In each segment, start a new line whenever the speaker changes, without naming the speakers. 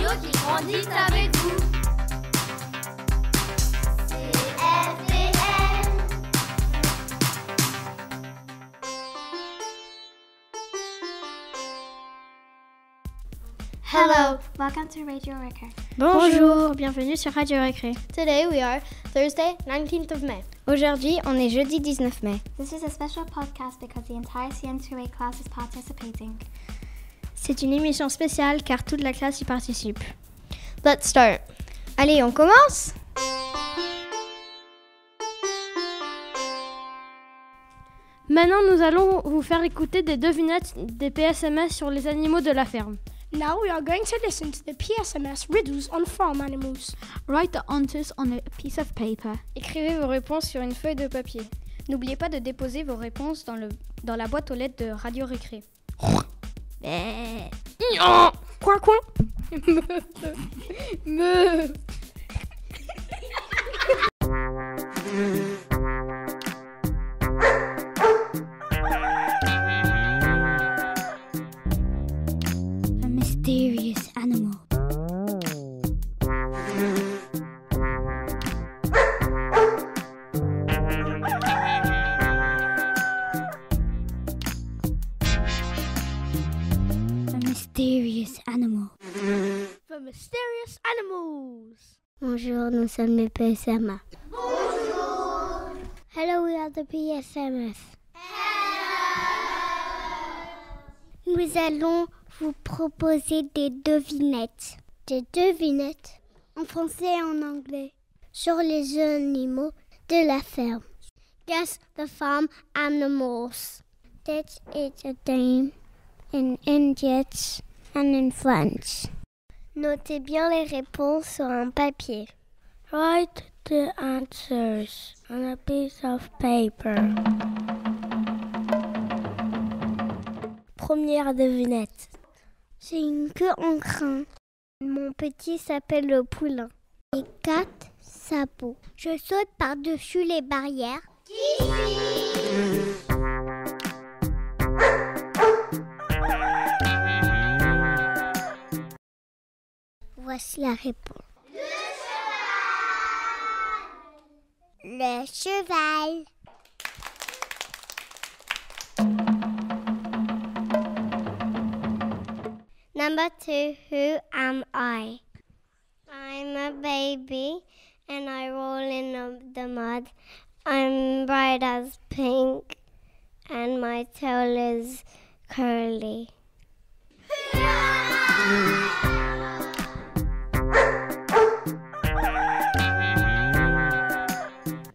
radio qui grandit avec vous. CFDM.
Hello, welcome to Radio Récré.
Bonjour, bienvenue sur Radio Récré.
Today we are Thursday, 19th of May.
Aujourd'hui, on est jeudi 19 mai.
This is a special podcast because the entire CN2A class is participating.
C'est une émission spéciale car toute la classe y participe.
Let's start.
Allez, on commence?
Maintenant, nous allons vous faire écouter des devinettes des PSMS sur les animaux de la ferme.
Now we are going to listen to the PSMS riddles on farm animals.
Write the answers on a piece of paper.
Écrivez vos réponses sur une feuille de papier. N'oubliez pas de déposer vos réponses dans la boîte aux lettres de Radio Récré.
Quoi?
A mysterious animal. A mysterious animal.
The mysterious animals.
Bonjour, nous sommes les PSMA.
Bonjour.
Hello, we are the PSMS. Nous allons vous proposer des devinettes. Des devinettes en français et en anglais sur les animaux de la ferme. Guess the farm animals. That is a game in Indian and in French. Notez bien les réponses sur un papier. Write the answers on a piece of paper. Première devinette. J'ai une queue en crin. Mon petit s'appelle le poulain. J'ai 4 sabots. Je saute par-dessus les barrières.
Qui suis-je?
Voici la réponse. Le cheval. Number 2, who am I? I'm a baby and I roll in the mud. I'm bright as pink and my tail is curly.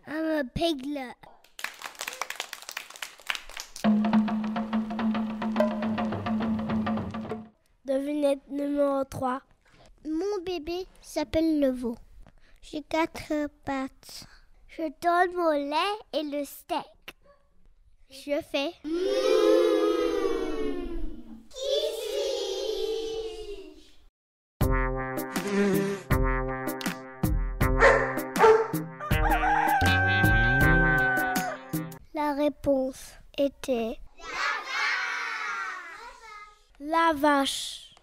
I'm a piglet.
Devinette numéro 3.
Mon bébé s'appelle le veau. J'ai 4 pattes. Je donne mon lait et le steak. Je fais.
Qui suis-je?
La réponse était.
La vache.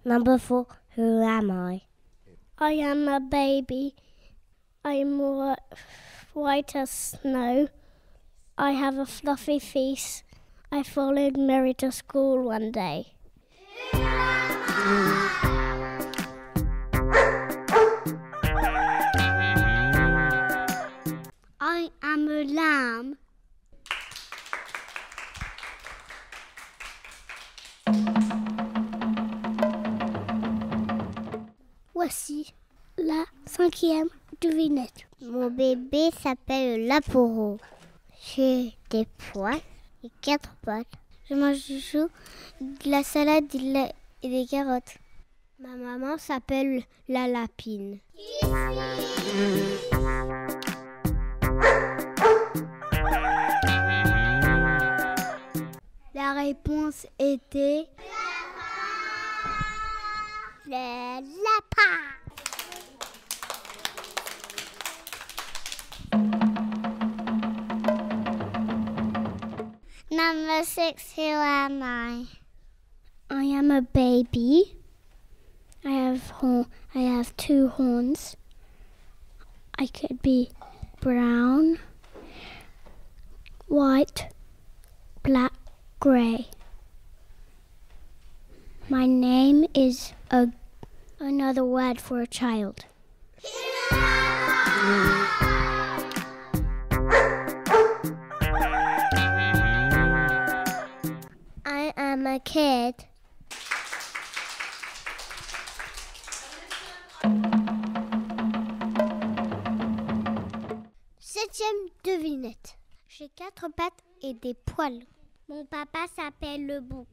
Number 4, who am I? I am a baby. I'm white as snow. I have a fluffy face. I followed Mary to school one day. I am a lamb. Voici la 5e devinette. Mon bébé s'appelle Laporo. J'ai des poils et 4 pattes. Je mange du chou, de la salade et des carottes. Ma maman s'appelle la lapine. La réponse était le lapin. Number 6, who am I? I am a baby. I have 2 horns. I could be brown, white, black, grey. My name is another word for a child. I am a kid. Septième devinette. J'ai 4 pattes et des poils. Mon papa s'appelle le bouc.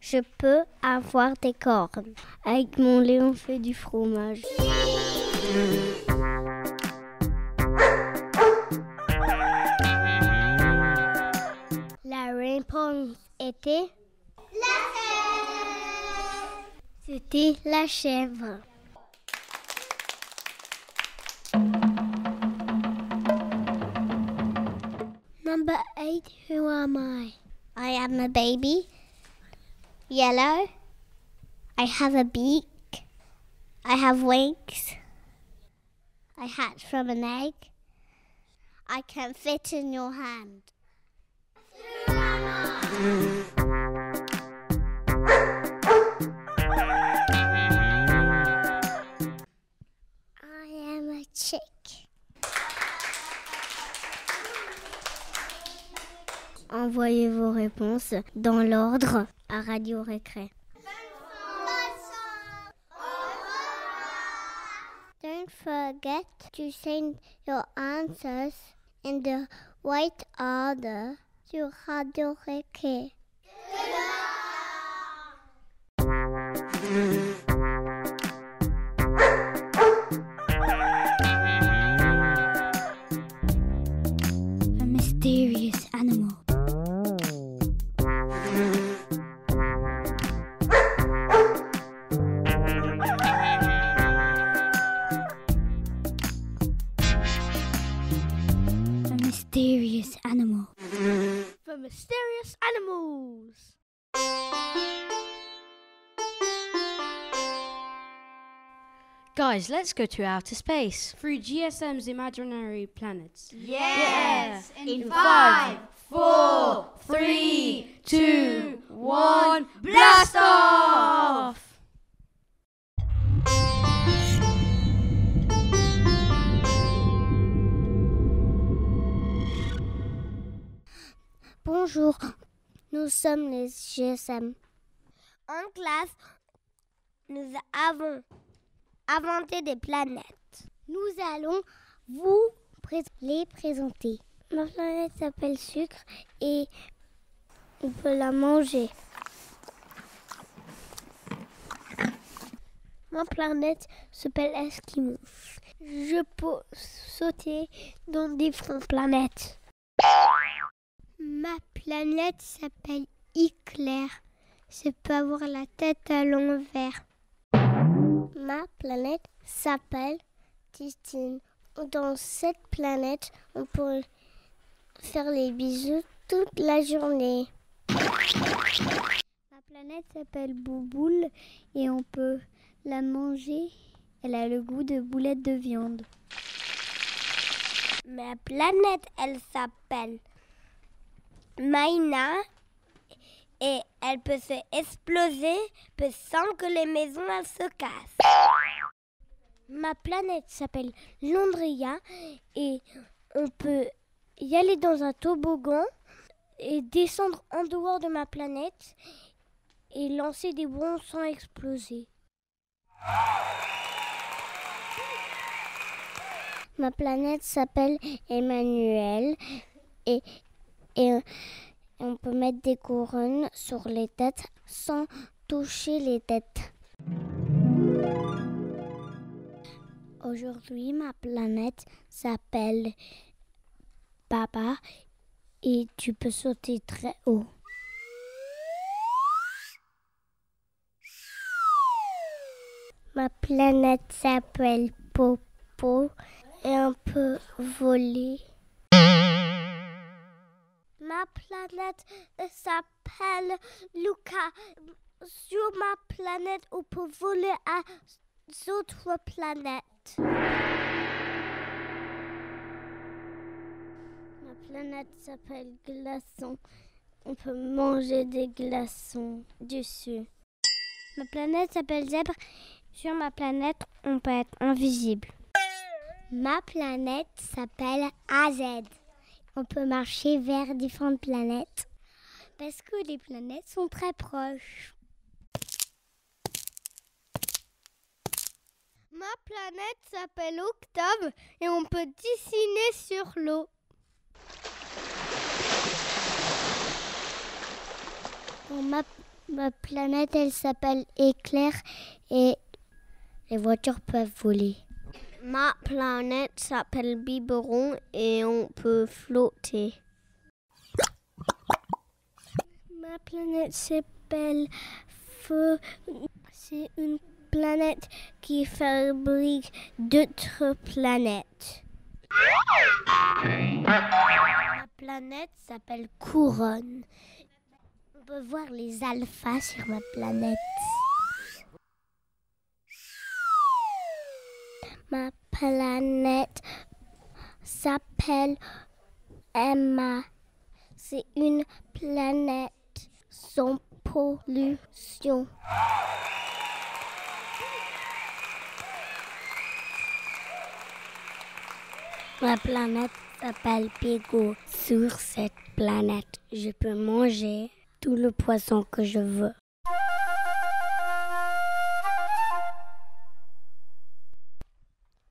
Je peux avoir des cornes. Avec mon lait, on fait du fromage. La réponse était... La chèvre. C'était la chèvre. Number 8, who am I? I am a baby. Yellow. I have a beak. I have wings. I hatched from an egg. I can fit in your hand. I am a chick. Envoyez vos réponses dans l'ordre à Radio Récré. Don't forget to send your answers in the white order to Radio Récré.
A mysterious animal. Mysterious animal.
The mysterious animals.
Guys, let's go to outer space.
Through GSM's imaginary planets.
Yes! In 5, 4, 3, 2, 1, blast off!
Bonjour, nous sommes les GSM. En classe, nous avons inventé des planètes. Nous allons vous les présenter. Ma planète s'appelle Sucre et on peut la manger. Ma planète s'appelle Eskimo. Je peux sauter dans différentes planètes. Ma planète s'appelle Éclair. Je peux avoir la tête à l'envers. Ma planète s'appelle Titine. Dans cette planète, on peut faire les bisous toute la journée. Ma planète s'appelle Bouboule et on peut la manger. Elle a le goût de boulettes de viande. Ma planète, elle s'appelle Maïna et elle peut se exploser sans que les maisons elles se cassent. Ma planète s'appelle Londria et on peut y aller dans un toboggan et descendre en dehors de ma planète et lancer des bons sans exploser. Ma planète s'appelle Emmanuel et on peut mettre des couronnes sur les têtes sans toucher les têtes. Aujourd'hui, ma planète s'appelle Papa et tu peux sauter très haut. Ma planète s'appelle Popo et on peut voler. Ma Ma planète s'appelle Luca. Sur ma planète, on peut voler à d'autres planètes. Ma planète s'appelle Glaçon. On peut manger des glaçons dessus. Ma planète s'appelle Zèbre. Sur ma planète, on peut être invisible. Ma planète s'appelle AZ. On peut marcher vers différentes planètes parce que les planètes sont très proches. Ma planète s'appelle Octave et on peut dessiner sur l'eau. Bon, ma planète, elle s'appelle Éclair et les voitures peuvent voler. Ma planète s'appelle Biberon et on peut flotter. Ma planète s'appelle Feu. C'est une planète qui fabrique d'autres planètes. Ma planète s'appelle Couronne. On peut voir les alphas sur ma planète. Ma planète s'appelle Emma. C'est une planète sans pollution. Ma planète s'appelle Pigo. Sur cette planète, je peux manger tout le poisson que je veux.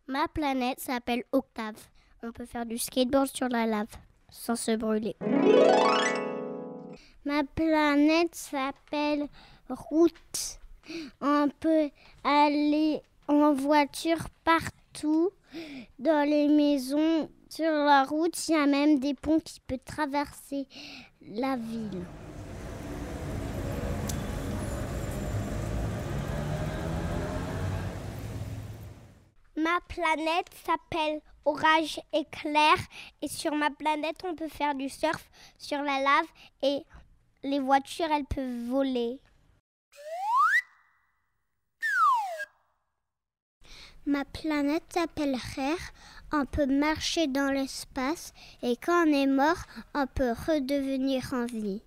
Ma planète s'appelle Octave. On peut faire du skateboard sur la lave sans se brûler. Ma planète s'appelle Route. On peut aller en voiture partout dans les maisons. Sur la route, il y a même des ponts qui peuvent traverser la ville. Ma planète s'appelle Orage Éclair et sur ma planète, on peut faire du surf sur la lave et les voitures, elles peuvent voler. Ma planète s'appelle Rare. On peut marcher dans l'espace et quand on est mort, on peut redevenir en vie.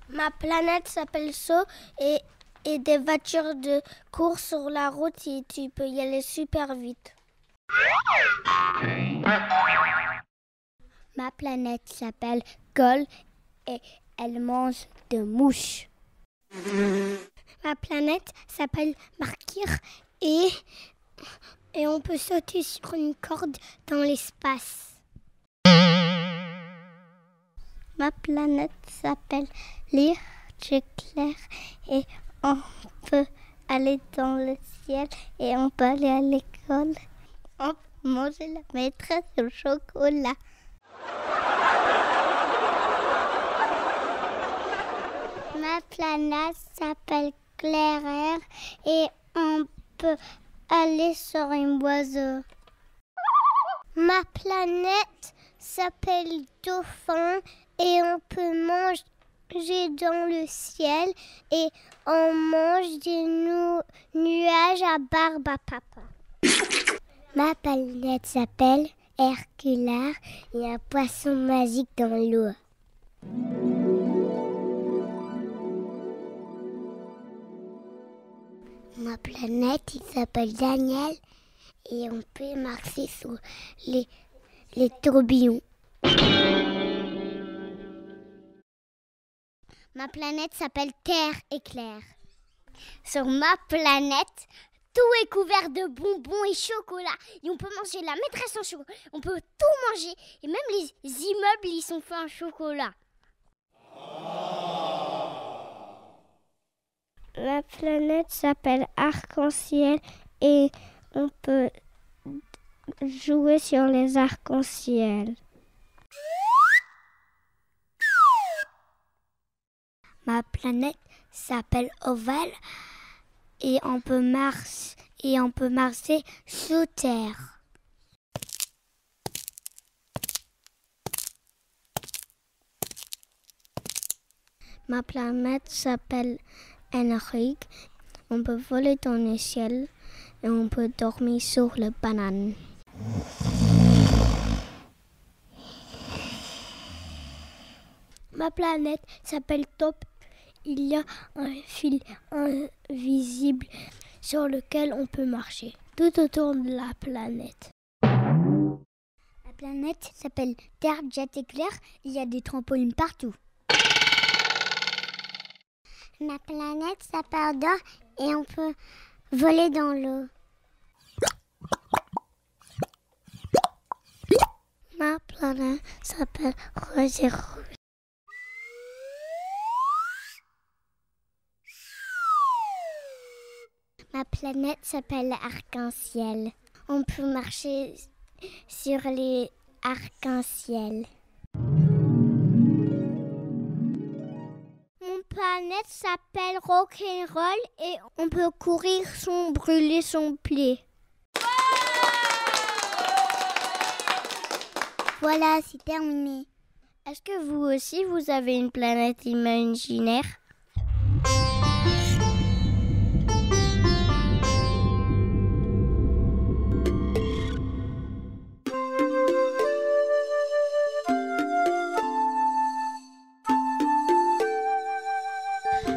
Ma planète s'appelle So et des voitures de course sur la route et tu peux y aller super vite. Ma planète s'appelle Gol et elle mange des mouches. Ma planète s'appelle Markir et on peut sauter sur une corde dans l'espace. Ma planète s'appelle Lyre, Clair et on peut aller dans le ciel et on peut aller à l'école. On peut manger la maîtresse au chocolat. Ma planète s'appelle Claire et on peut aller sur un oiseau. Ma planète s'appelle Dauphin et on peut manger dans le ciel et on mange des nuages à barbe à papa. Ma planète s'appelle Herculaire et il y a un poisson magique dans l'eau. Ma planète, il s'appelle Daniel et on peut marcher sur les tourbillons. Ma planète s'appelle Terre Éclair. Sur ma planète, tout est couvert de bonbons et chocolat. Et on peut manger la maîtresse en chocolat. On peut tout manger. Et même les immeubles, ils sont faits en chocolat. La planète s'appelle Arc-en-Ciel et on peut jouer sur les arcs-en-ciel. Ma planète s'appelle Ovale et on peut marcher sous terre. Ma planète s'appelle Henrik. On peut voler dans le ciel et on peut dormir sur les bananes. Ma planète s'appelle Top. Il y a un fil invisible sur lequel on peut marcher tout autour de la planète.
Ma planète s'appelle Terre Jet Éclair. Il y a des trampolines partout.
Ma planète s'appelle Dor et on peut voler dans l'eau. Ma planète s'appelle Rose et Rouge. Ma planète s'appelle Arc-en-Ciel. On peut marcher sur les arcs-en-ciel. Mon planète s'appelle Rock'n'Roll et on peut courir sans brûler son pied. Voilà, c'est terminé. Est-ce que vous aussi, vous avez une planète imaginaire ?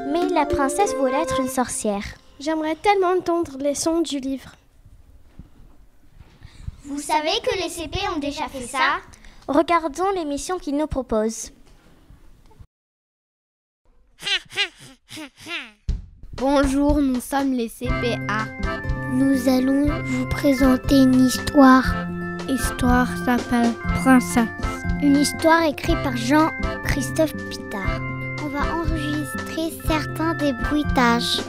Mais la princesse voulait être une sorcière.
J'aimerais tellement entendre les sons du livre.
Vous savez que les CP ont déjà fait ça?
Regardons l'émission qu'ils nous proposent.
Bonjour, nous sommes les CPA.
Nous allons vous présenter une histoire.
L'histoire s'appelle Princesse.
Une histoire écrite par Jean-Christophe Pitard. On va enregistrer certains des bruitages.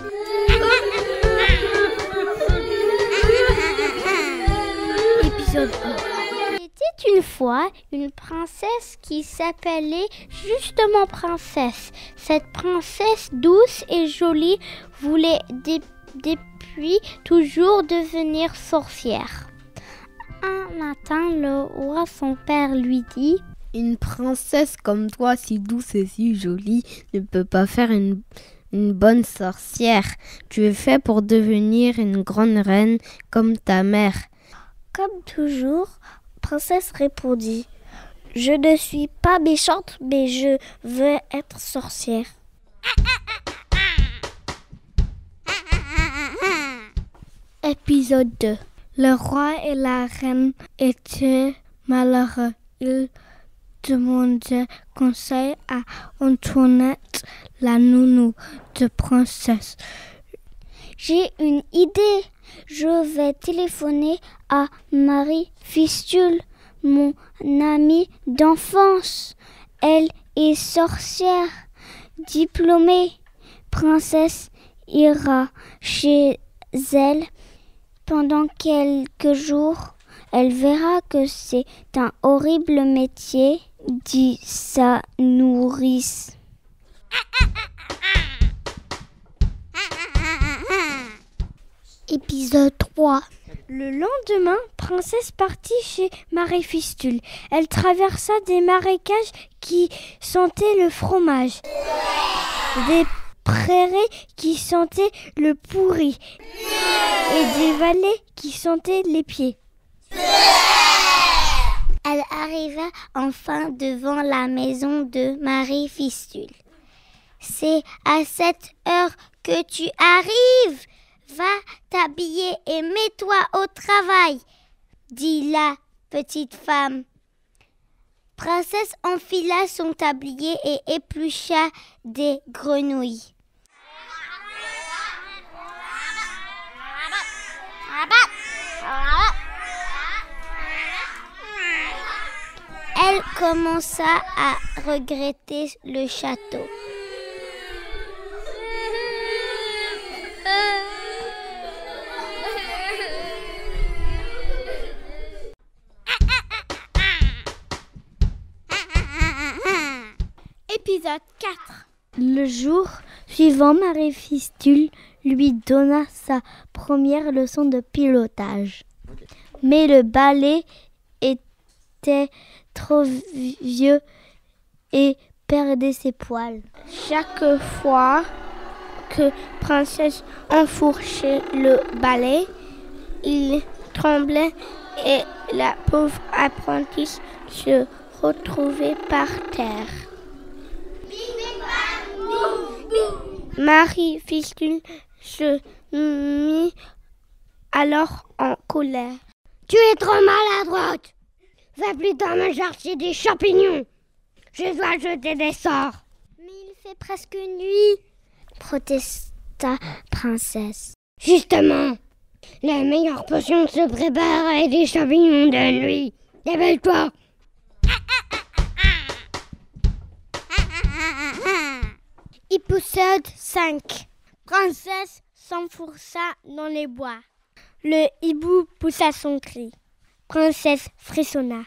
Épisode 1. Il était une fois une princesse qui s'appelait justement Princesse. Cette princesse douce et jolie voulait depuis toujours devenir sorcière. Un matin, le roi, son père, lui dit:
Une princesse comme toi, si douce et si jolie, ne peut pas faire une bonne sorcière. Tu es fait pour devenir une grande reine comme ta mère.
Comme toujours, Princesse répondit: Je ne suis pas méchante, mais je veux être sorcière. Épisode 2. Le roi et la reine étaient malheureux. Ils demandaient conseil à Antoinette, la nounou de Princesse. J'ai une idée. Je vais téléphoner à Marie Fistule, mon amie d'enfance. Elle est sorcière, diplômée. Princesse ira chez elle. Pendant quelques jours, elle verra que c'est un horrible métier, dit sa nourrice. Épisode 3.
Le lendemain, Princesse partit chez Marie Fistule. Elle traversa des marécages qui sentaient le fromage, des prairies qui sentaient le pourri et des vallées qui sentaient les pieds.
Elle arriva enfin devant la maison de Marie Fistule. C'est à cette heure que tu arrives. Va t'habiller et mets-toi au travail, dit la petite femme. Princesse enfila son tablier et éplucha des grenouilles. Elle commença à regretter le château.
Épisode 4.
Le jour suivant, Marie Fistule lui donna sa première leçon de pilotage. Mais le balai était trop vieux et
perdait ses poils.
Chaque fois que Princesse enfourchait le balai, il tremblait et la pauvre apprentie se retrouvait par terre. Marie-Fistule se mit alors en colère.
Tu es trop maladroite. Va plutôt me chercher des champignons. Je dois jeter des sorts.
Mais il fait presque nuit, protesta Princesse.
Justement, la meilleure potion se prépare avec des champignons de nuit. Dépêche-toi.
Épisode 5. Princesse s'enfonça dans les bois. Le hibou poussa son cri. Princesse frissonna.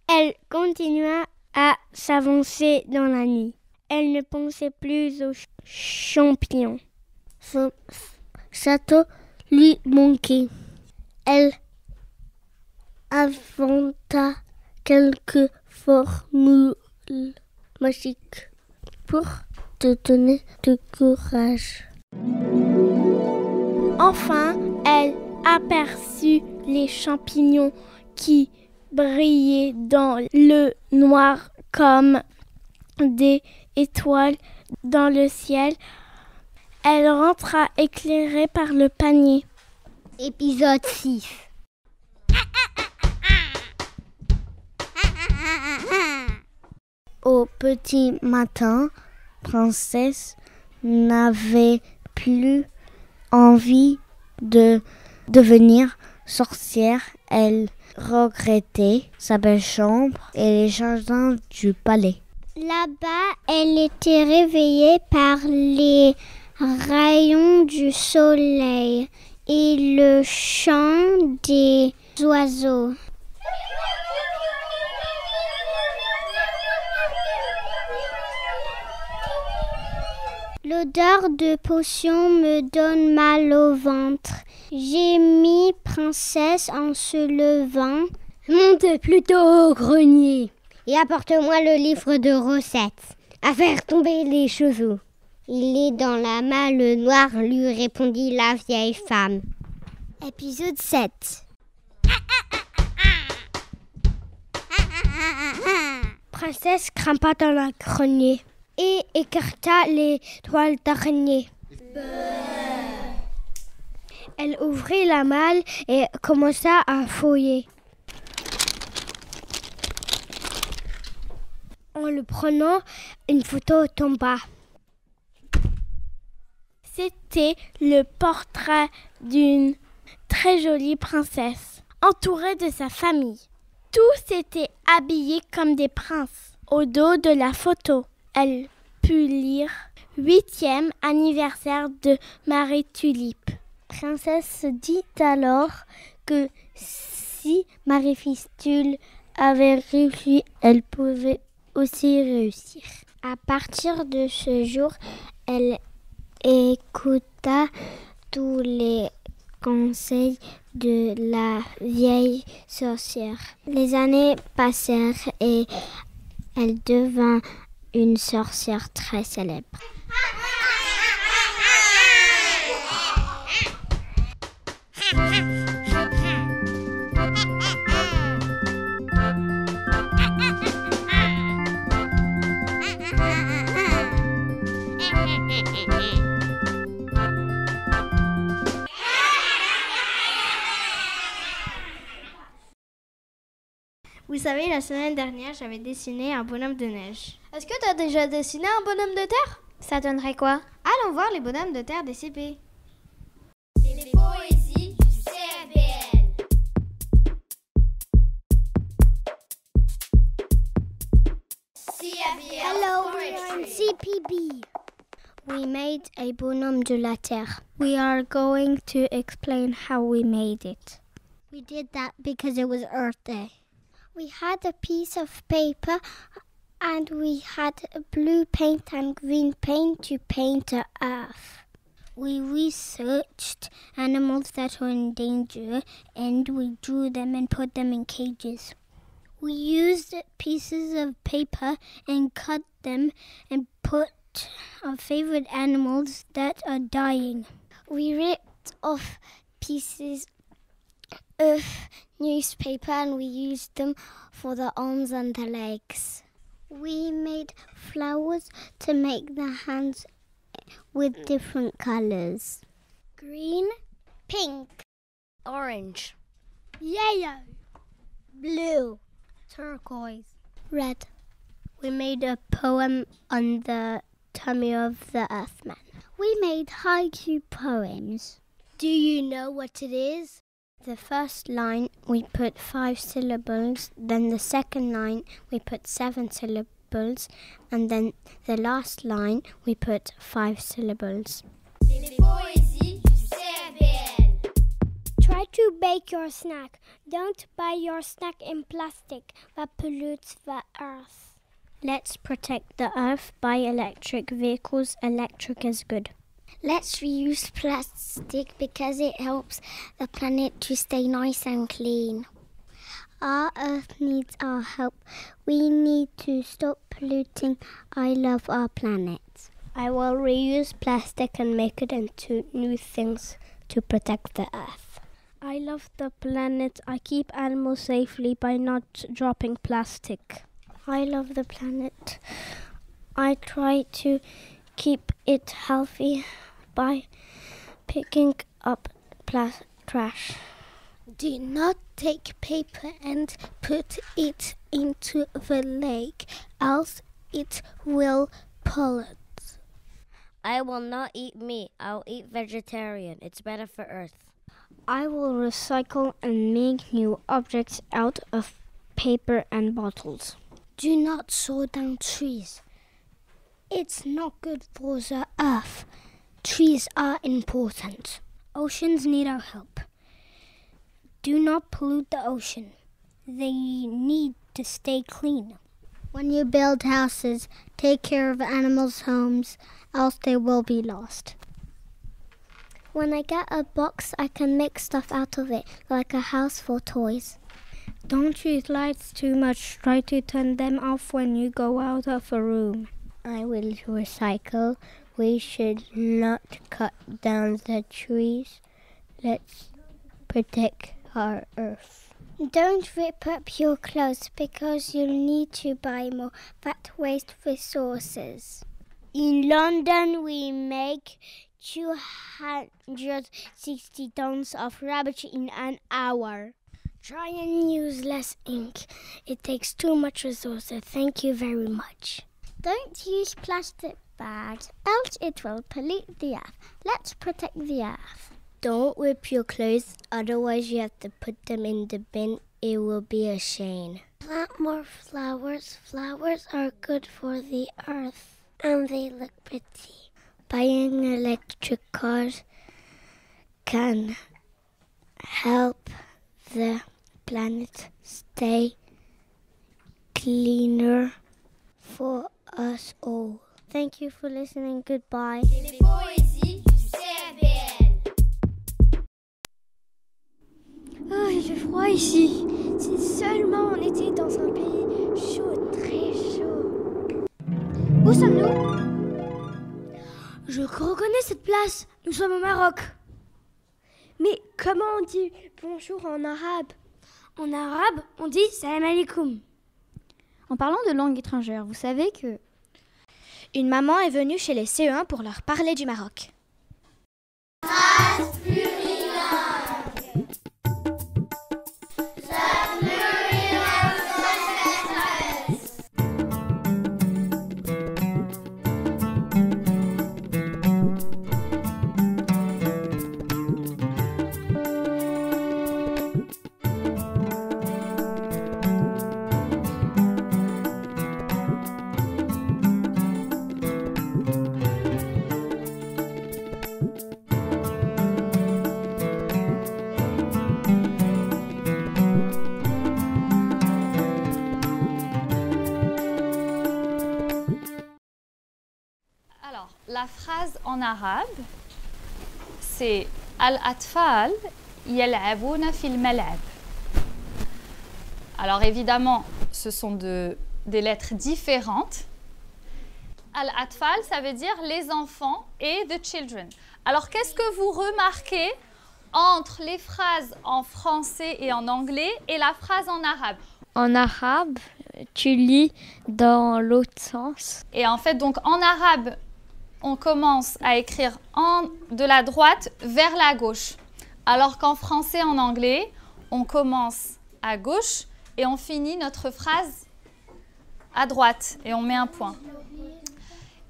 Elle continua à s'avancer dans la nuit. Elle ne pensait plus aux champignons. Son château lui manquait. Elle inventa quelques formules magiques pour te donner du courage. Enfin, elle aperçut les champignons qui brillaient dans le noir comme des étoiles dans le ciel. Elle rentra éclairée par le panier.
Épisode 6.
Au petit matin, Princesse n'avait plus envie de devenir sorcière. Elle regrettait sa belle chambre et les jardins du palais. Là-bas, elle était réveillée par les rayons du soleil et le chant des oiseaux. L'odeur de potion me donne mal au ventre. Gémit Princesse en se levant.
Monte plutôt au grenier et apporte-moi le livre de recettes à faire tomber les chevaux. Il est dans la malle noire, lui répondit la vieille femme.
Épisode 7. Princesse grimpa dans le grenier et écarta les toiles d'araignée. Elle ouvrit la malle et commença à fouiller. En le prenant, une photo tomba. C'était le portrait d'une très jolie princesse, entourée de sa famille. Tous étaient habillés comme des princes. Au dos de la photo, elle put lire « 8e anniversaire de Marie Tulipe ». Princesse se dit alors que si Marie-Fistule avait réussi, elle pouvait aussi réussir. À partir de ce jour, elle écouta tous les conseils de la vieille sorcière. Les années passèrent et elle devint une sorcière très célèbre.
Vous savez, la semaine dernière, j'avais dessiné un bonhomme de neige. Est-ce que tu as déjà dessiné un bonhomme de terre?
Ça donnerait quoi?
Allons voir les bonhommes de terre des CP.
C'est les poésies du CRBL.
Hello, we are in CPB. We made a bonhomme de la terre. We are going to explain how we made it. We did that because it was Earth Day. We had a piece of paper and we had blue paint and green paint to paint the earth. We researched animals that were in danger and we drew them and put them in cages. We used pieces of paper and cut them and put our favorite animals that are dying. We ripped off pieces of newspaper and we used them for the arms and the legs. We made flowers to make the hands with different colors. Green, pink,
Orange,
yellow, blue, turquoise, red. We made a poem on the tummy of the Earthman. We made haiku poems. Do you know what it is? The first line we put 5 syllables, then the second line we put 7 syllables, and then the last line we put 5 syllables.
Les poésies du CRBL.
Try to bake your snack. Don't buy your snack in plastic that pollutes the earth. Let's protect the earth by electric vehicles. Electric is good. Let's reuse plastic because it helps the planet to stay nice and clean. Our earth needs our help. We need to stop polluting. I love our planet. I will reuse plastic and make it into new things to protect the earth. I love the planet. I keep animals safely by not dropping plastic. I love the planet. I try to keep it healthy by picking up trash. Do not take paper and put it into the lake, else it will pollute.
I will not eat meat. I'll eat vegetarian. It's better for Earth.
I will recycle and make new objects out of paper and bottles. Do not saw down trees. It's not good for the earth. Trees are important. Oceans need our help. Do not pollute the ocean. They need to stay clean. When you build houses, take care of animals' homes, else they will be lost. When I get a box, I can make stuff out of it, like a house for toys. Don't use lights too much. Try to turn them off when you go out of a room. I will recycle. We should not cut down the trees. Let's protect our earth. Don't rip up your clothes because you'll need to buy more. That waste resources. In London, we make 260 tons of rubbish in an hour. Try and use less ink. It takes too much resources. Thank you very much. Don't use plastic bags, else it will pollute the earth. Let's protect the earth. Don't rip your clothes, otherwise you have to put them in the bin. It will be a shame. Plant more flowers. Flowers are good for the earth, and they look pretty. Buying electric cars can help the planet stay cleaner for us all. Thank you for listening. Goodbye.
Les poésies du CRBL.
Oh, il fait froid ici. Si seulement on était dans un pays chaud, très chaud. Où sommes-nous? Je reconnais cette place. Nous sommes au Maroc. Mais comment on dit bonjour en arabe? En arabe, on dit salam alaikum.
En parlant de langue étrangère, vous savez que une maman est venue chez les CE1 pour leur parler du Maroc.
La phrase en arabe, c'est Al-Atfal yal'abouna fil mal'ab. Alors évidemment, ce sont des lettres différentes. Al-Atfal, ça veut dire les enfants et the children. Alors qu'est-ce que vous remarquez entre les phrases en français et en anglais et la phrase en arabe?
En arabe, tu lis dans l'autre sens.
Et en fait, donc en arabe, on commence à écrire de la droite vers la gauche. Alors qu'en français et en anglais, on commence à gauche et on finit notre phrase à droite et on met un point.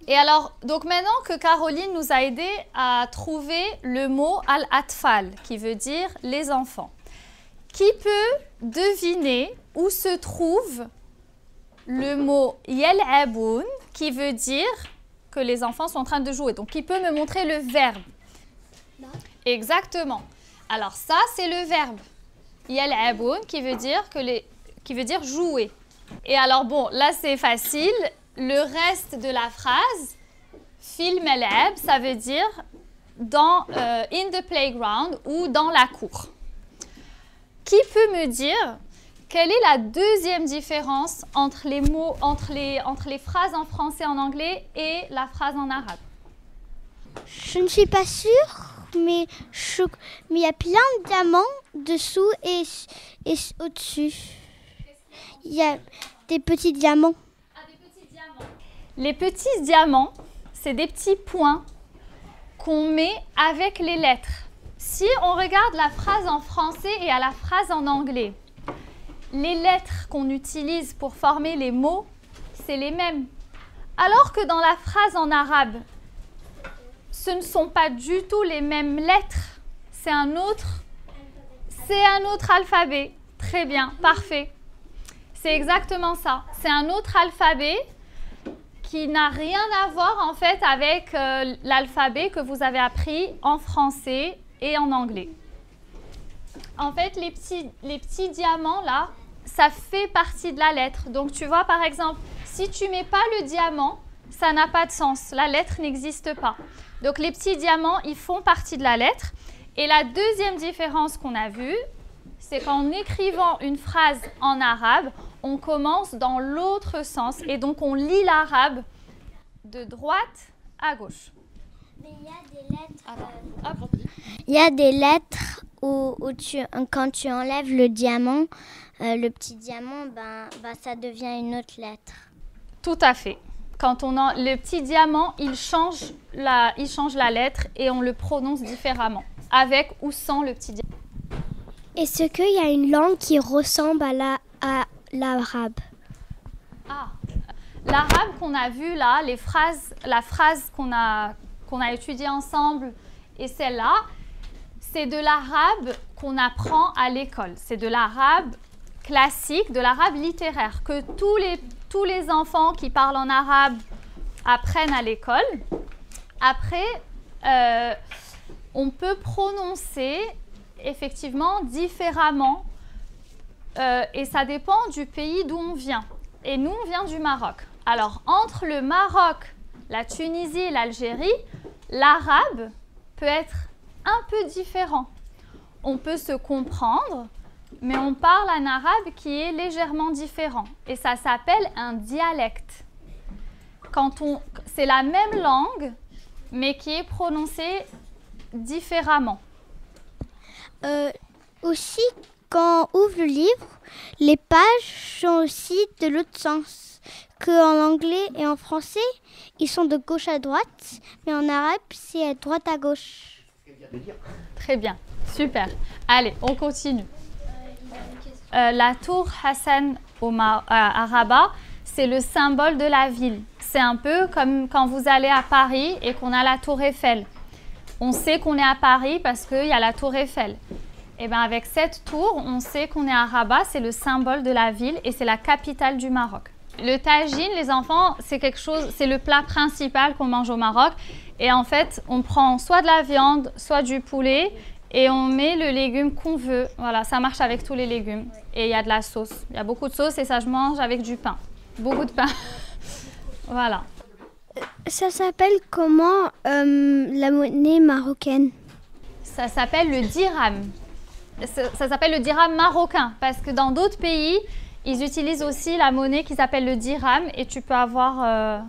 Et alors, donc maintenant que Caroline nous a aidé à trouver le mot al-atfal, qui veut dire les enfants, qui peut deviner où se trouve le mot yal'aboun, qui veut dire que les enfants sont en train de jouer? Donc, qui peut me montrer le verbe? Exactement. Alors, ça, c'est le verbe. Yal'aboun, qui veut dire jouer. Et alors, bon, là, c'est facile. Le reste de la phrase, fil mal'ab, ça veut dire in the playground ou dans la cour. Qui peut me dire quelle est la deuxième différence entre les mots, entre les phrases en français et en anglais et la phrase en arabe?
Je ne suis pas sûre, mais il y a plein de diamants dessous et au-dessus. Il y a des petits diamants.
Les petits diamants, c'est des petits points qu'on met avec les lettres. Si on regarde la phrase en français et à la phrase en anglais, les lettres qu'on utilise pour former les mots, c'est les mêmes. Alors que dans la phrase en arabe, ce ne sont pas du tout les mêmes lettres. C'est un autre alphabet. Très bien, parfait. C'est exactement ça. C'est un autre alphabet qui n'a rien à voir en fait avec l'alphabet que vous avez appris en français et en anglais. En fait, les petits diamants là, ça fait partie de la lettre. Donc tu vois par exemple, si tu mets pas le diamant, ça n'a pas de sens. La lettre n'existe pas. Donc les petits diamants, ils font partie de la lettre. Et la deuxième différence qu'on a vue, c'est qu'en écrivant une phrase en arabe, on commence dans l'autre sens et donc on lit l'arabe de droite à gauche.
Mais il y a des lettres. Il y a des lettres où quand tu enlèves le diamant, le petit diamant, ça devient une autre lettre.
Tout à fait. Quand le petit diamant, il change la lettre et on le prononce différemment, avec ou sans le petit diamant.
Est-ce qu'il y a une langue qui ressemble à l'arabe?
L'arabe qu'on a vu là, la phrase qu'on a étudiée ensemble et celle-là, c'est de l'arabe qu'on apprend à l'école. C'est de l'arabe classique, de l'arabe littéraire, que tous les enfants qui parlent en arabe apprennent à l'école. Après, on peut prononcer effectivement différemment et ça dépend du pays d'où on vient. Et nous, on vient du Maroc. Alors, entre le Maroc, la Tunisie et l'Algérie, l'arabe peut être un peu différent. On peut se comprendre, mais on parle un arabe qui est légèrement différent. Et ça s'appelle un dialecte. C'est la même langue, mais qui est prononcée différemment.
Aussi, quand on ouvre le livre, les pages sont aussi de l'autre sens. Qu'en anglais et en français, ils sont de gauche à droite, mais en arabe, c'est de droite à gauche.
Très bien, super. Allez, on continue. La tour Hassan à Rabat, c'est le symbole de la ville. C'est un peu comme quand vous allez à Paris et qu'on a la tour Eiffel. On sait qu'on est à Paris parce qu'il y a la tour Eiffel. Et bien avec cette tour, on sait qu'on est à Rabat, c'est le symbole de la ville et c'est la capitale du Maroc. Le tagine, les enfants, c'est le plat principal qu'on mange au Maroc. Et en fait, on prend soit de la viande, soit du poulet et on met le légume qu'on veut. Voilà, ça marche avec tous les légumes. Et il y a de la sauce. Il y a beaucoup de sauce et ça, je mange avec du pain. Beaucoup de pain. Voilà.
Ça s'appelle comment la monnaie marocaine?
Ça s'appelle le dirham. ça s'appelle le dirham marocain parce que dans d'autres pays, ils utilisent aussi la monnaie qu'ils appellent le dirham et tu peux avoir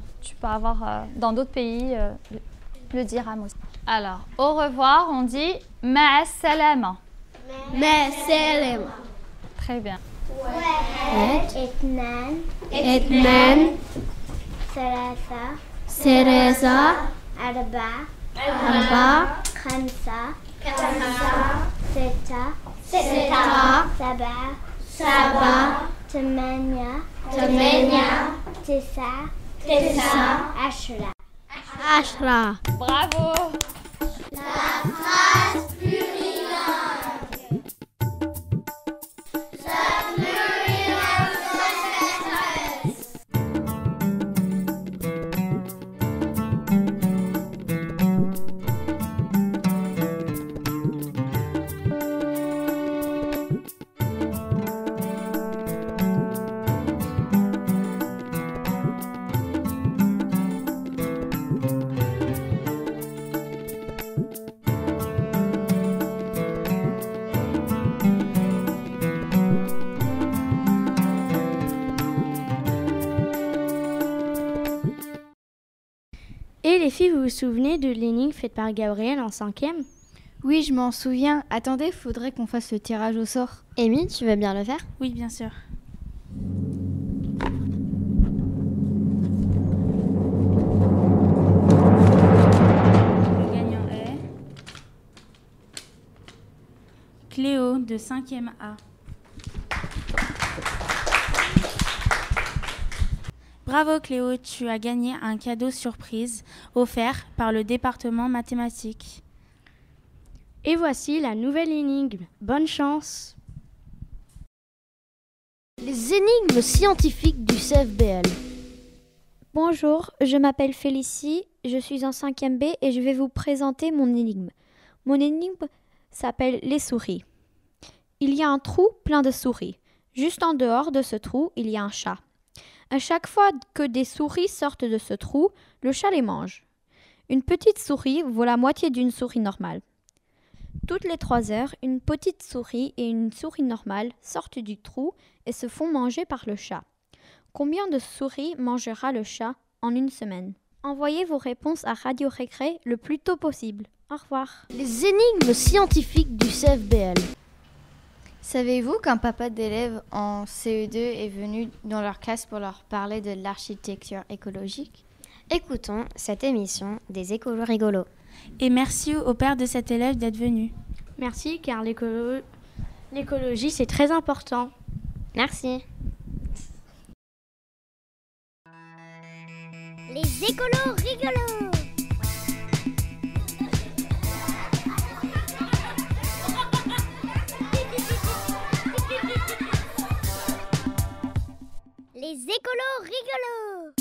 dans d'autres pays le dirham aussi. Alors, au revoir, on dit ma'a salama.
Ma'a salama.
Très bien.
اثنان ثلاثة أربعة
خمسة
ستة سبعة ثمانية تسعة عشرة.
Bravo.
Et les filles, vous vous souvenez de l'énigme faite par Gabriel en 5e?
Oui, je m'en souviens. Attendez, faudrait qu'on fasse le tirage au sort.
Amy, tu veux bien le faire?
Oui, bien sûr.
Le gagnant est Cléo de 5e A. Bravo Cléo, tu as gagné un cadeau surprise offert par le département mathématiques.
Et voici la nouvelle énigme. Bonne chance!
Les énigmes scientifiques du CFBL.
Bonjour, je m'appelle Félicie, je suis en 5e B et je vais vous présenter mon énigme. Mon énigme s'appelle les souris. Il y a un trou plein de souris. Juste en dehors de ce trou, il y a un chat. À chaque fois que des souris sortent de ce trou, le chat les mange. Une petite souris vaut la moitié d'une souris normale. Toutes les 3 heures, une petite souris et une souris normale sortent du trou et se font manger par le chat. Combien de souris mangera le chat en une semaine? Envoyez vos réponses à Radio Récré le plus tôt possible. Au revoir.
Les énigmes scientifiques du CFBL.
Savez-vous qu'un papa d'élèves en CE2 est venu dans leur classe pour leur parler de l'architecture écologique?
Écoutons cette émission des écolos rigolos.
Et merci au père de cet élève d'être venu.
Merci, car l'écologie, c'est très important.
Merci.
Les écolos rigolos. Les écolos rigolos.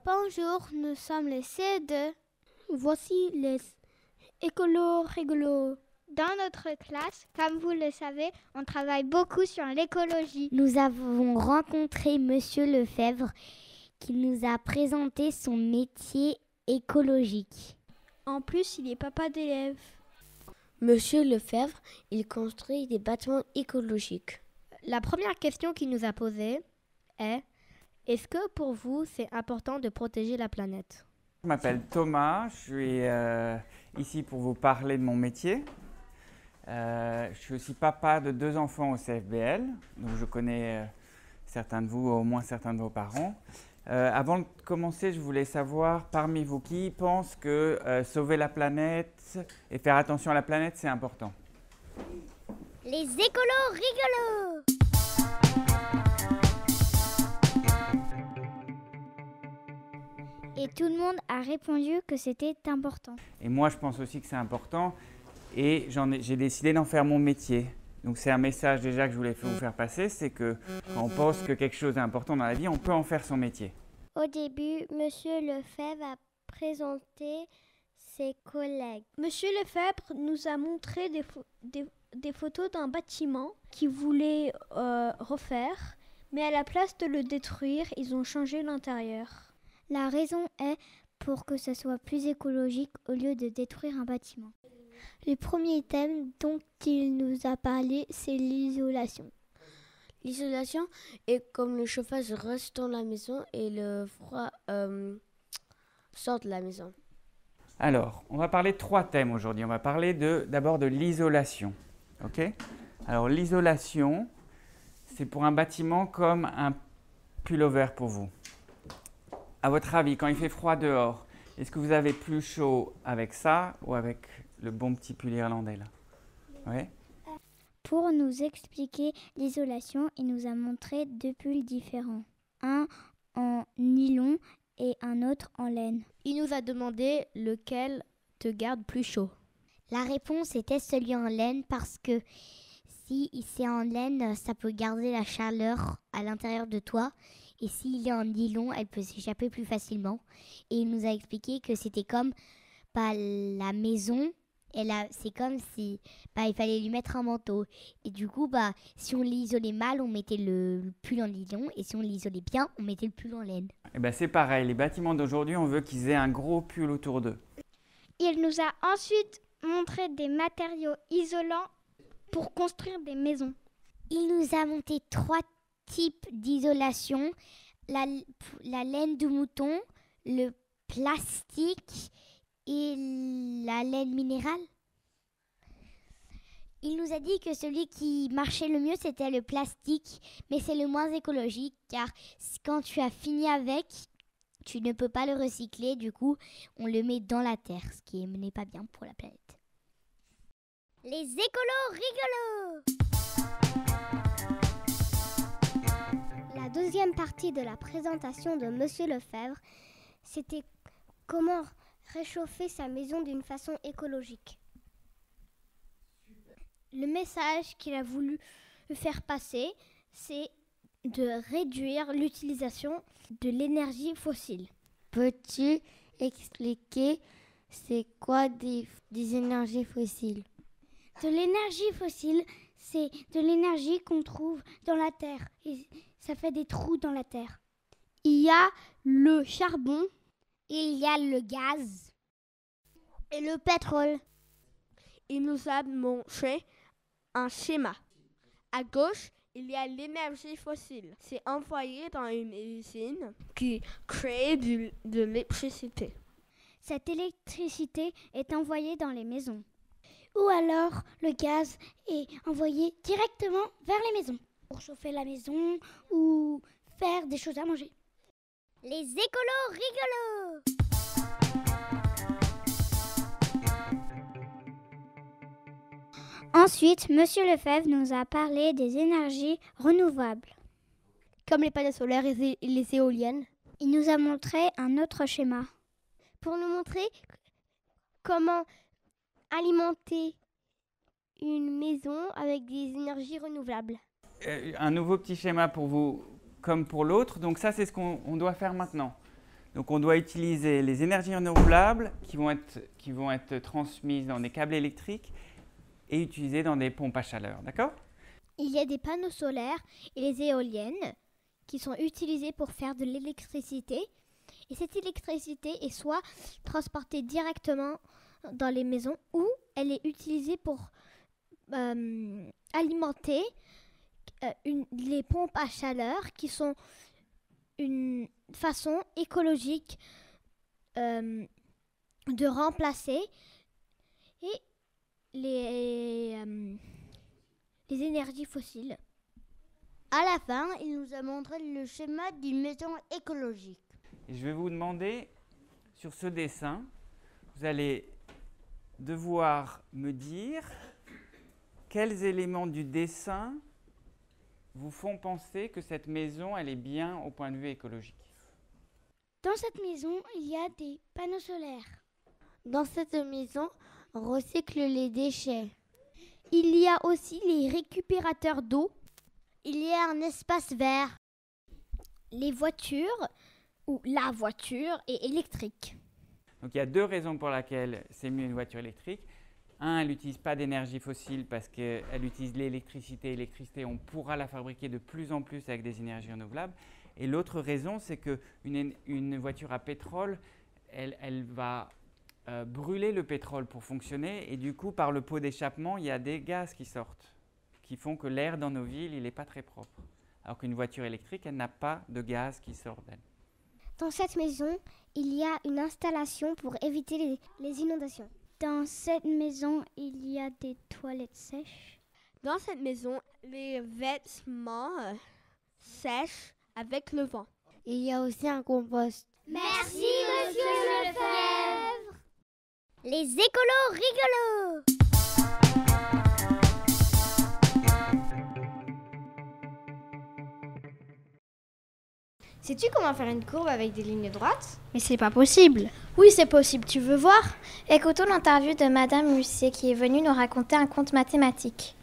Bonjour, nous sommes les CE2. Voici les écolos rigolos. Dans notre classe, comme vous le savez, on travaille beaucoup sur l'écologie.
Nous avons rencontré Monsieur Lefebvre qui nous a présenté son métier écologique.
En plus, il est papa d'élèves.
Monsieur Lefebvre, il construit des bâtiments écologiques.
La première question qu'il nous a posée est: est-ce que pour vous, c'est important de protéger la planète?
Je m'appelle Thomas, je suis ici pour vous parler de mon métier. Je suis aussi papa de 2 enfants au CFBL, donc je connais certains de vous, au moins certains de vos parents. Avant de commencer, je voulais savoir parmi vous qui pense que sauver la planète et faire attention à la planète, c'est important.
Les écolos rigolos.
Et tout le monde a répondu que c'était important.
Et moi, je pense aussi que c'est important et j'ai décidé d'en faire mon métier. Donc c'est un message déjà que je voulais vous faire passer, c'est que quand on pense que quelque chose est important dans la vie, on peut en faire son métier.
Au début, Monsieur Lefebvre a présenté ses collègues.
Monsieur Lefebvre nous a montré des photos d'un bâtiment qu'ils voulaient refaire, mais à la place de le détruire, ils ont changé l'intérieur.
La raison est pour que ça soit plus écologique au lieu de détruire un bâtiment.
Le premier thème dont il nous a parlé, c'est l'isolation.
L'isolation est comme le chauffage reste dans la maison et le froid sort de la maison.
Alors, on va parler de 3 thèmes aujourd'hui. On va parler d'abord de l'isolation. Ok ? Alors, l'isolation, c'est pour un bâtiment comme un pullover pour vous. À votre avis, quand il fait froid dehors, est-ce que vous avez plus chaud avec ça ou avec le bon petit pull irlandais là ? Ouais ?
Pour nous expliquer l'isolation, il nous a montré 2 pulls différents. Un en nylon et un autre en laine.
Il nous a demandé lequel te garde plus chaud.
La réponse était celui en laine parce que si c'est en laine, ça peut garder la chaleur à l'intérieur de toi. Et s'il est en nylon, elle peut s'échapper plus facilement. Et il nous a expliqué que c'était comme la maison. C'est comme si il fallait lui mettre un manteau. Et du coup, si on l'isolait mal, on mettait le pull en nylon. Et si on l'isolait bien, on mettait le pull en laine.
Eh ben, c'est pareil, les bâtiments d'aujourd'hui, on veut qu'ils aient un gros pull autour d'eux.
Il nous a ensuite montré des matériaux isolants pour construire des maisons.
Il nous a montré 3 types d'isolation. La laine de mouton, le plastique et la laine minérale. Il nous a dit que celui qui marchait le mieux, c'était le plastique, mais c'est le moins écologique, car quand tu as fini avec, tu ne peux pas le recycler, du coup, on le met dans la terre, ce qui n'est pas bien pour la planète.
Les écolos rigolos! La deuxième partie de la présentation de Monsieur Lefebvre, c'était comment réchauffer sa maison d'une façon écologique. Le message qu'il a voulu faire passer, c'est de réduire l'utilisation de l'énergie fossile.
Peux-tu expliquer c'est quoi des énergies fossiles?
De l'énergie fossile, c'est de l'énergie qu'on trouve dans la terre et ça fait des trous dans la terre. Il y a le charbon,
et il y a le gaz
et le pétrole.
Il nous a montré un schéma. À gauche, il y a l'énergie fossile. C'est envoyé dans une usine qui crée de l'électricité.
Cette électricité est envoyée dans les maisons. Ou alors, le gaz est envoyé directement vers les maisons pour chauffer la maison ou faire des choses à manger.
Les écolos rigolos! Ensuite, Monsieur Lefebvre nous a parlé des énergies renouvelables.
Comme les panneaux solaires et les éoliennes.
Il nous a montré un autre schéma.
Pour nous montrer comment alimenter une maison avec des énergies renouvelables.
Un nouveau petit schéma pour vous, comme pour l'autre. Donc ça, c'est ce qu'on doit faire maintenant. Donc on doit utiliser les énergies renouvelables qui vont être transmises dans des câbles électriques et utilisées dans des pompes à chaleur. D'accord ?
Il y a des panneaux solaires et les éoliennes qui sont utilisées pour faire de l'électricité. Et cette électricité est soit transportée directement dans les maisons ou elle est utilisée pour alimenter les pompes à chaleur qui sont une façon écologique de remplacer les énergies fossiles.
À la fin, il nous a montré le schéma d'une maison écologique.
Et je vais vous demander, sur ce dessin, vous allez devoir me dire quels éléments du dessin vous font penser que cette maison, elle est bien au point de vue écologique.
Dans cette maison, il y a des panneaux solaires.
Dans cette maison, on recycle les déchets.
Il y a aussi les récupérateurs d'eau.
Il y a un espace vert.
Les voitures ou la voiture est électrique.
Donc il y a 2 raisons pour lesquelles c'est mieux une voiture électrique. Un, elle n'utilise pas d'énergie fossile parce qu'elle utilise l'électricité. L'électricité, on pourra la fabriquer de plus en plus avec des énergies renouvelables. Et l'autre raison, c'est qu'une voiture à pétrole, elle va brûler le pétrole pour fonctionner, et du coup, par le pot d'échappement, il y a des gaz qui sortent, qui font que l'air dans nos villes, il n'est pas très propre. Alors qu'une voiture électrique, elle n'a pas de gaz qui sort d'elle.
Dans cette maison, il y a une installation pour éviter les inondations.
Dans cette maison, il y a des toilettes sèches.
Dans cette maison, les vêtements sèchent avec le vent.
Il y a aussi un compost.
Merci, Monsieur Lefebvre.
Les écolos rigolos.
Sais-tu comment faire une courbe avec des lignes droites?
Mais c'est pas possible.
Oui, c'est possible. Tu veux voir?
Écoutons l'interview de Madame Musset qui est venue nous raconter un conte mathématique.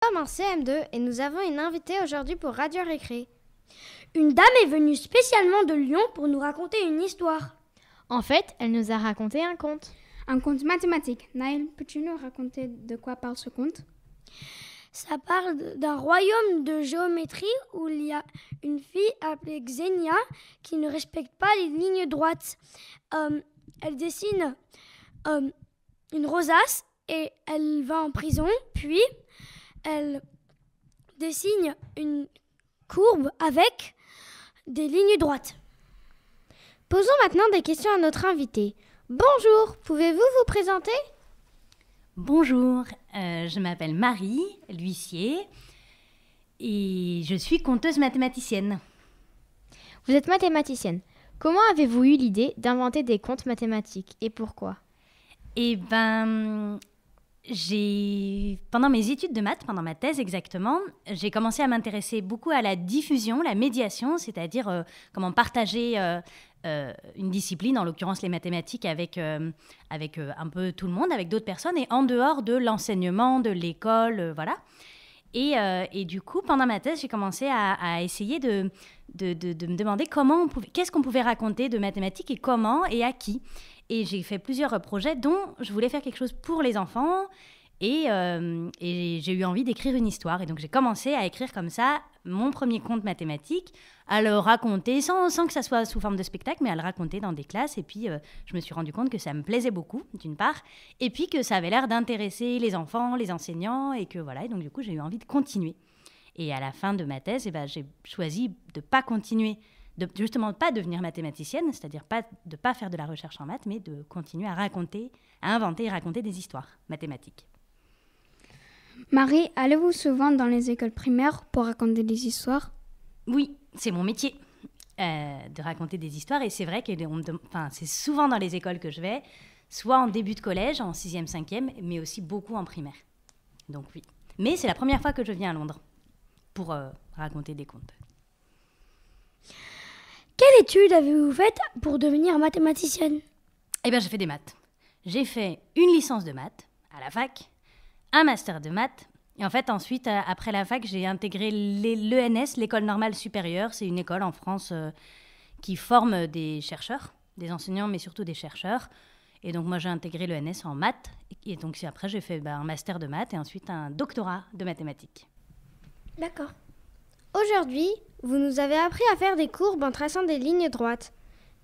Nous sommes en CM2 et nous avons une invitée aujourd'hui pour Radio Récré.
Une dame est venue spécialement de Lyon pour nous raconter une histoire.
En fait, elle nous a raconté un conte.
Un conte mathématique. Naël, peux-tu nous raconter de quoi parle ce conte?
Ça parle d'un royaume de géométrie où il y a une fille appelée Xenia qui ne respecte pas les lignes droites. Elle dessine une rosace et elle va en prison, puis elle dessine une courbe avec des lignes droites.
Posons maintenant des questions à notre invité. Bonjour, pouvez-vous vous présenter?
Bonjour, je m'appelle Marie l'huissier et je suis conteuse mathématicienne.
Vous êtes mathématicienne. Comment avez-vous eu l'idée d'inventer des contes mathématiques et pourquoi?
Eh ben, pendant mes études de maths, pendant ma thèse exactement, j'ai commencé à m'intéresser beaucoup à la diffusion, la médiation, c'est-à-dire comment partager une discipline, en l'occurrence les mathématiques, avec un peu tout le monde, avec d'autres personnes, et en dehors de l'enseignement, de l'école, voilà. Et du coup, pendant ma thèse, j'ai commencé à essayer de me demander qu'est-ce qu'on pouvait raconter de mathématiques et comment et à qui. Et j'ai fait plusieurs projets dont je voulais faire quelque chose pour les enfants et j'ai eu envie d'écrire une histoire. Et donc j'ai commencé à écrire comme ça mon premier conte mathématique, à le raconter sans que ça soit sous forme de spectacle, mais à le raconter dans des classes. Et puis je me suis rendu compte que ça me plaisait beaucoup, d'une part, et puis que ça avait l'air d'intéresser les enfants, les enseignants, et que voilà. Et donc du coup j'ai eu envie de continuer. Et à la fin de ma thèse, j'ai choisi de ne pas continuer, justement pas devenir mathématicienne, c'est-à-dire de ne pas faire de la recherche en maths, mais de continuer à inventer et raconter des histoires mathématiques.
Marie, allez-vous souvent dans les écoles primaires pour raconter des histoires?
Oui, c'est mon métier de raconter des histoires, et c'est vrai que c'est souvent dans les écoles que je vais, soit en début de collège, en 6e, 5e, mais aussi beaucoup en primaire. Donc oui. Mais c'est la première fois que je viens à Londres pour raconter des contes.
Quelle étude avez-vous faite pour devenir mathématicienne?
Eh bien, j'ai fait des maths. J'ai fait une licence de maths à la fac, un master de maths. Et en fait, ensuite, après la fac, j'ai intégré l'ENS, l'École normale supérieure. C'est une école en France qui forme des chercheurs, des enseignants, mais surtout des chercheurs. Et donc, moi, j'ai intégré l'ENS en maths. Et donc, après, j'ai fait un master de maths et ensuite un doctorat de mathématiques.
D'accord. Aujourd'hui, vous nous avez appris à faire des courbes en traçant des lignes droites.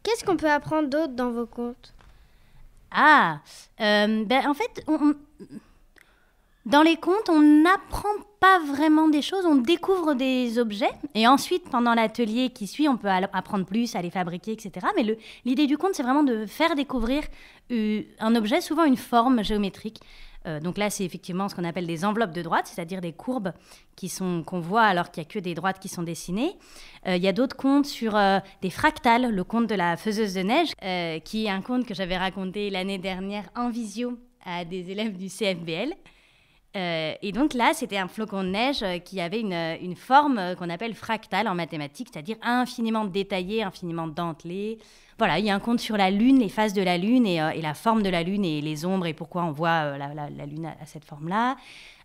Qu'est-ce qu'on peut apprendre d'autre dans vos contes?
En fait, dans les contes, on n'apprend pas vraiment des choses, on découvre des objets. Et ensuite, pendant l'atelier qui suit, on peut apprendre plus à les fabriquer, etc. Mais l'idée du conte, c'est vraiment de faire découvrir un objet, souvent une forme géométrique. Donc là, c'est effectivement ce qu'on appelle des enveloppes de droite, c'est-à-dire des courbes qu'on voit alors qu'il n'y a que des droites qui sont dessinées. Il y a d'autres contes sur des fractales, le conte de la faiseuse de neige, qui est un conte que j'avais raconté l'année dernière en visio à des élèves du CFBL. Et donc là, c'était un flocon de neige qui avait une forme qu'on appelle fractale en mathématiques, c'est-à-dire infiniment détaillée, infiniment dentelée. Voilà, il y a un conte sur la Lune, les phases de la Lune et la forme de la Lune et les ombres et pourquoi on voit la Lune à cette forme-là.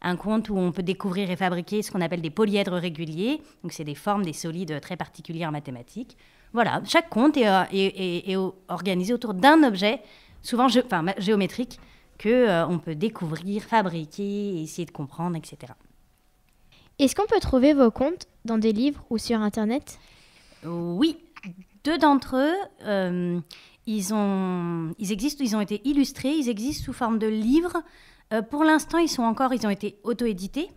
Un conte où on peut découvrir et fabriquer ce qu'on appelle des polyèdres réguliers. Donc, c'est des formes, des solides très particuliers en mathématiques. Voilà, chaque conte est organisé autour d'un objet, souvent géométriques, qu'on peut découvrir, fabriquer, essayer de comprendre, etc.
Est-ce qu'on peut trouver vos contes dans des livres ou sur Internet ?
Oui, 2 d'entre eux, ils ont été illustrés, ils existent sous forme de livres. Pour l'instant, ils ont été auto-édités.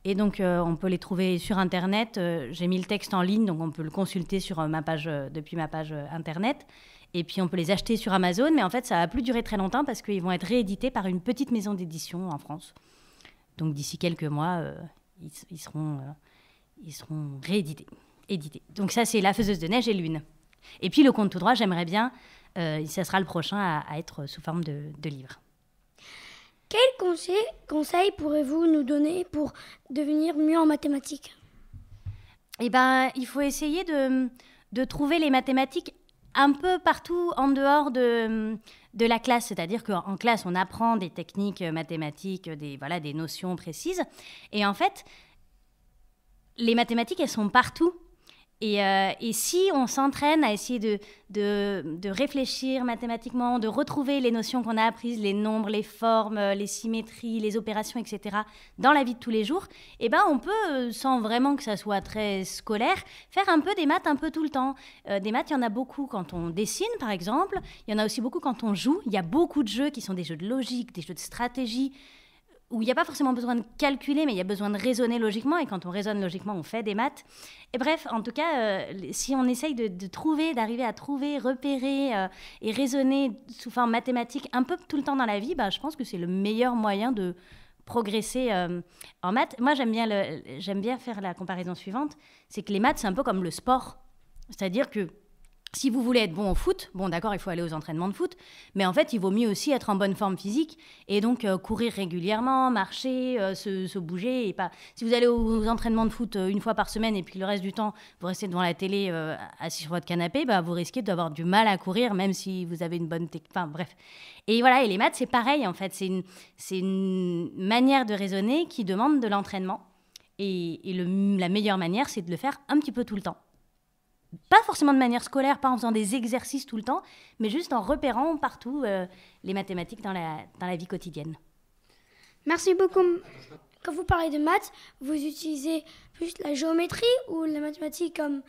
Et donc, on peut les trouver sur Internet. J'ai mis le texte en ligne, donc on peut le consulter sur depuis ma page Internet. Et puis, on peut les acheter sur Amazon. Mais en fait, ça ne va plus durer très longtemps parce qu'ils vont être réédités par une petite maison d'édition en France. Donc, d'ici quelques mois, ils seront réédités. Donc, ça, c'est La Faiseuse de neige et Lune. Et puis, Le Conte tout droit, j'aimerais bien, ça sera le prochain à être sous forme de livre.
Quels conseils pourrez-vous nous donner pour devenir mieux en mathématiques ?
Eh ben, il faut essayer de trouver les mathématiques un peu partout en dehors de la classe. C'est-à-dire qu'en classe, on apprend des techniques mathématiques, des notions précises. Et en fait, les mathématiques, elles sont partout. Et si on s'entraîne à essayer de réfléchir mathématiquement, de retrouver les notions qu'on a apprises, les nombres, les formes, les symétries, les opérations, etc., dans la vie de tous les jours, eh ben on peut, sans vraiment que ça soit très scolaire, faire un peu des maths un peu tout le temps. Des maths, il y en a beaucoup quand on dessine, par exemple. Il y en a aussi beaucoup quand on joue. Il y a beaucoup de jeux qui sont des jeux de logique, des jeux de stratégie, où il n'y a pas forcément besoin de calculer, mais il y a besoin de raisonner logiquement. Et quand on raisonne logiquement, on fait des maths. Et bref, en tout cas, si on essaye d'arriver à trouver, repérer et raisonner sous forme mathématique un peu tout le temps dans la vie, je pense que c'est le meilleur moyen de progresser en maths. Moi, j'aime bien faire la comparaison suivante. C'est que les maths, c'est un peu comme le sport. C'est-à-dire que si vous voulez être bon au foot, d'accord, il faut aller aux entraînements de foot, mais en fait, il vaut mieux aussi être en bonne forme physique et donc courir régulièrement, marcher, se bouger. Et pas... Si vous allez aux entraînements de foot une fois par semaine et puis le reste du temps, vous restez devant la télé assis sur votre canapé, vous risquez d'avoir du mal à courir, même si vous avez une bonne technique. Enfin, bref. Et voilà, et les maths, c'est pareil, en fait. C'est une manière de raisonner qui demande de l'entraînement. Et la meilleure manière, c'est de le faire un petit peu tout le temps. Pas forcément de manière scolaire, pas en faisant des exercices tout le temps, mais juste en repérant partout les mathématiques dans la vie quotidienne.
Merci beaucoup. Quand vous parlez de maths, vous utilisez plus la géométrie ou la mathématique comme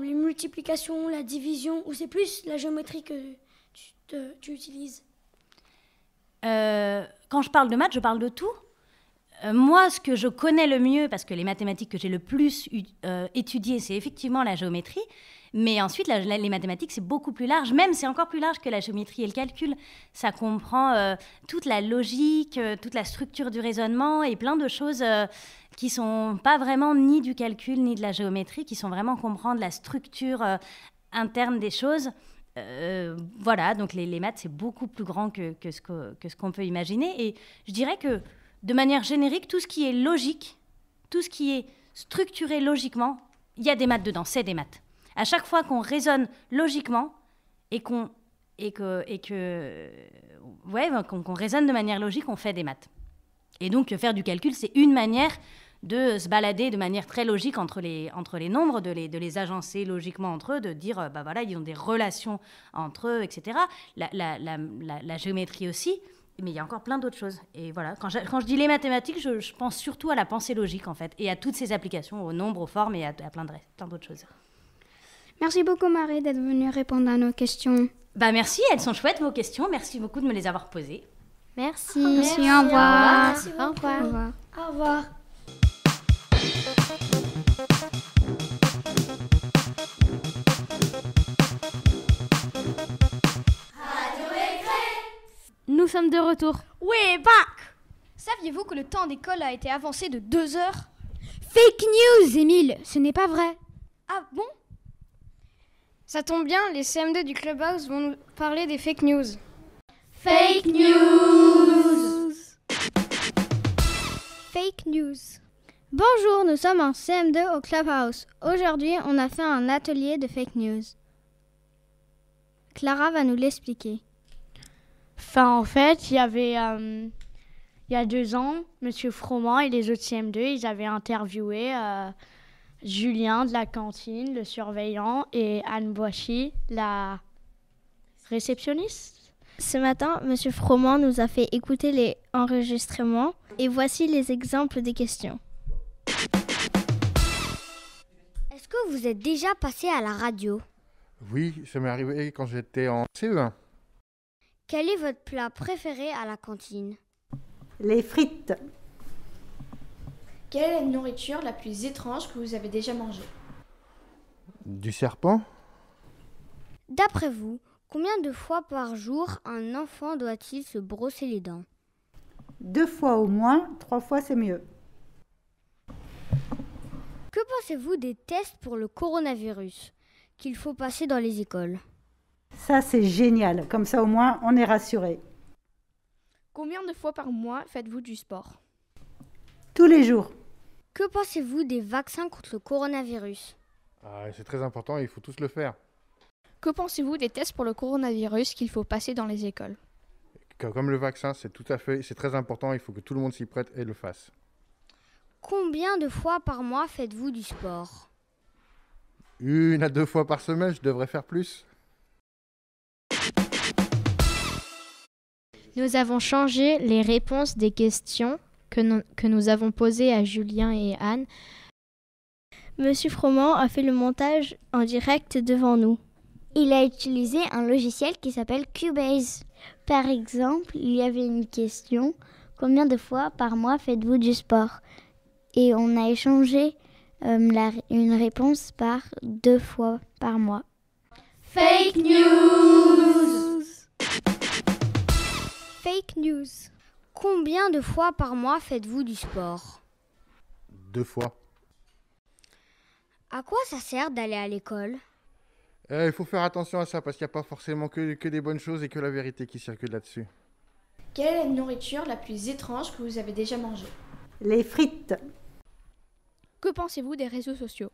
les multiplications, la division, ou c'est plus la géométrie que tu utilises ?
Quand je parle de maths, je parle de tout. Moi, ce que je connais le mieux, parce que les mathématiques que j'ai le plus étudiées, c'est effectivement la géométrie. Mais ensuite, les mathématiques, c'est beaucoup plus large. Même, c'est encore plus large que la géométrie et le calcul. Ça comprend toute la logique, toute la structure du raisonnement et plein de choses qui ne sont pas vraiment ni du calcul ni de la géométrie, qui sont vraiment comprendre la structure interne des choses. Voilà, donc les maths, c'est beaucoup plus grand que ce qu'on peut imaginer. Et je dirais que de manière générique, tout ce qui est logique, tout ce qui est structuré logiquement, il y a des maths dedans, c'est des maths. À chaque fois qu'on raisonne logiquement et qu'on raisonne de manière logique, on fait des maths. Et donc, faire du calcul, c'est une manière de se balader de manière très logique entre les nombres, de les agencer logiquement entre eux, de dire, voilà, ils ont des relations entre eux, etc. La géométrie aussi. Mais il y a encore plein d'autres choses. Et voilà, quand je dis les mathématiques, je pense surtout à la pensée logique, en fait, et à toutes ces applications, aux nombres, aux formes et à plein d'autres choses.
Merci beaucoup, Marie, d'être venue répondre à nos questions.
Merci, elles sont chouettes, vos questions. Merci beaucoup de me les avoir posées.
Merci. Merci, au revoir. Merci, au revoir.
Au revoir. Au revoir.
Nous sommes de retour.
We're back!
Saviez-vous que le temps d'école a été avancé de 2 heures?
Fake news, Émile, ce n'est pas vrai.
Ah bon?
Ça tombe bien, les CM2 du Clubhouse vont nous parler des fake news.
Fake news! Fake news. Bonjour, nous sommes en CM2 au Clubhouse. Aujourd'hui, on a fait un atelier de fake news. Clara va nous l'expliquer.
En fait, il y a 2 ans, M. Froment et les autres CM2, ils avaient interviewé Julien de la cantine, le surveillant, et Anne Boissy, la réceptionniste.
Ce matin, M. Froment nous a fait écouter les enregistrements et voici les exemples des questions.
Est-ce que vous êtes déjà passé à la radio?
Oui, ça m'est arrivé quand j'étais en CE1.
Quel est votre plat préféré à la cantine?
Les frites.
Quelle est la nourriture la plus étrange que vous avez déjà mangée?
Du serpent?
D'après vous, combien de fois par jour un enfant doit-il se brosser les dents?
2 fois au moins, 3 fois c'est mieux.
Que pensez-vous des tests pour le coronavirus qu'il faut passer dans les écoles?
Ça c'est génial, comme ça au moins on est rassuré.
Combien de fois par mois faites-vous du sport?
Tous les jours.
Que pensez-vous des vaccins contre le coronavirus?
C'est très important, il faut tous le faire.
Que pensez-vous des tests pour le coronavirus qu'il faut passer dans les écoles?
Comme le vaccin, c'est très important, il faut que tout le monde s'y prête et le fasse.
Combien de fois par mois faites-vous du sport?
1 à 2 fois par semaine, je devrais faire plus.
Nous avons changé les réponses des questions que nous avons posées à Julien et Anne.
Monsieur Froment a fait le montage en direct devant nous.
Il a utilisé un logiciel qui s'appelle Cubase. Par exemple, il y avait une question: combien de fois par mois faites-vous du sport? Et on a échangé une réponse par 2 fois par mois.
Fake news! Fake news.
Combien de fois par mois faites-vous du sport?
2 fois.
À quoi ça sert d'aller à l'école?
Il faut faire attention à ça parce qu'il n'y a pas forcément que des bonnes choses et que la vérité qui circule là-dessus.
Quelle est la nourriture la plus étrange que vous avez déjà mangée?
Les frites.
Que pensez-vous des réseaux sociaux?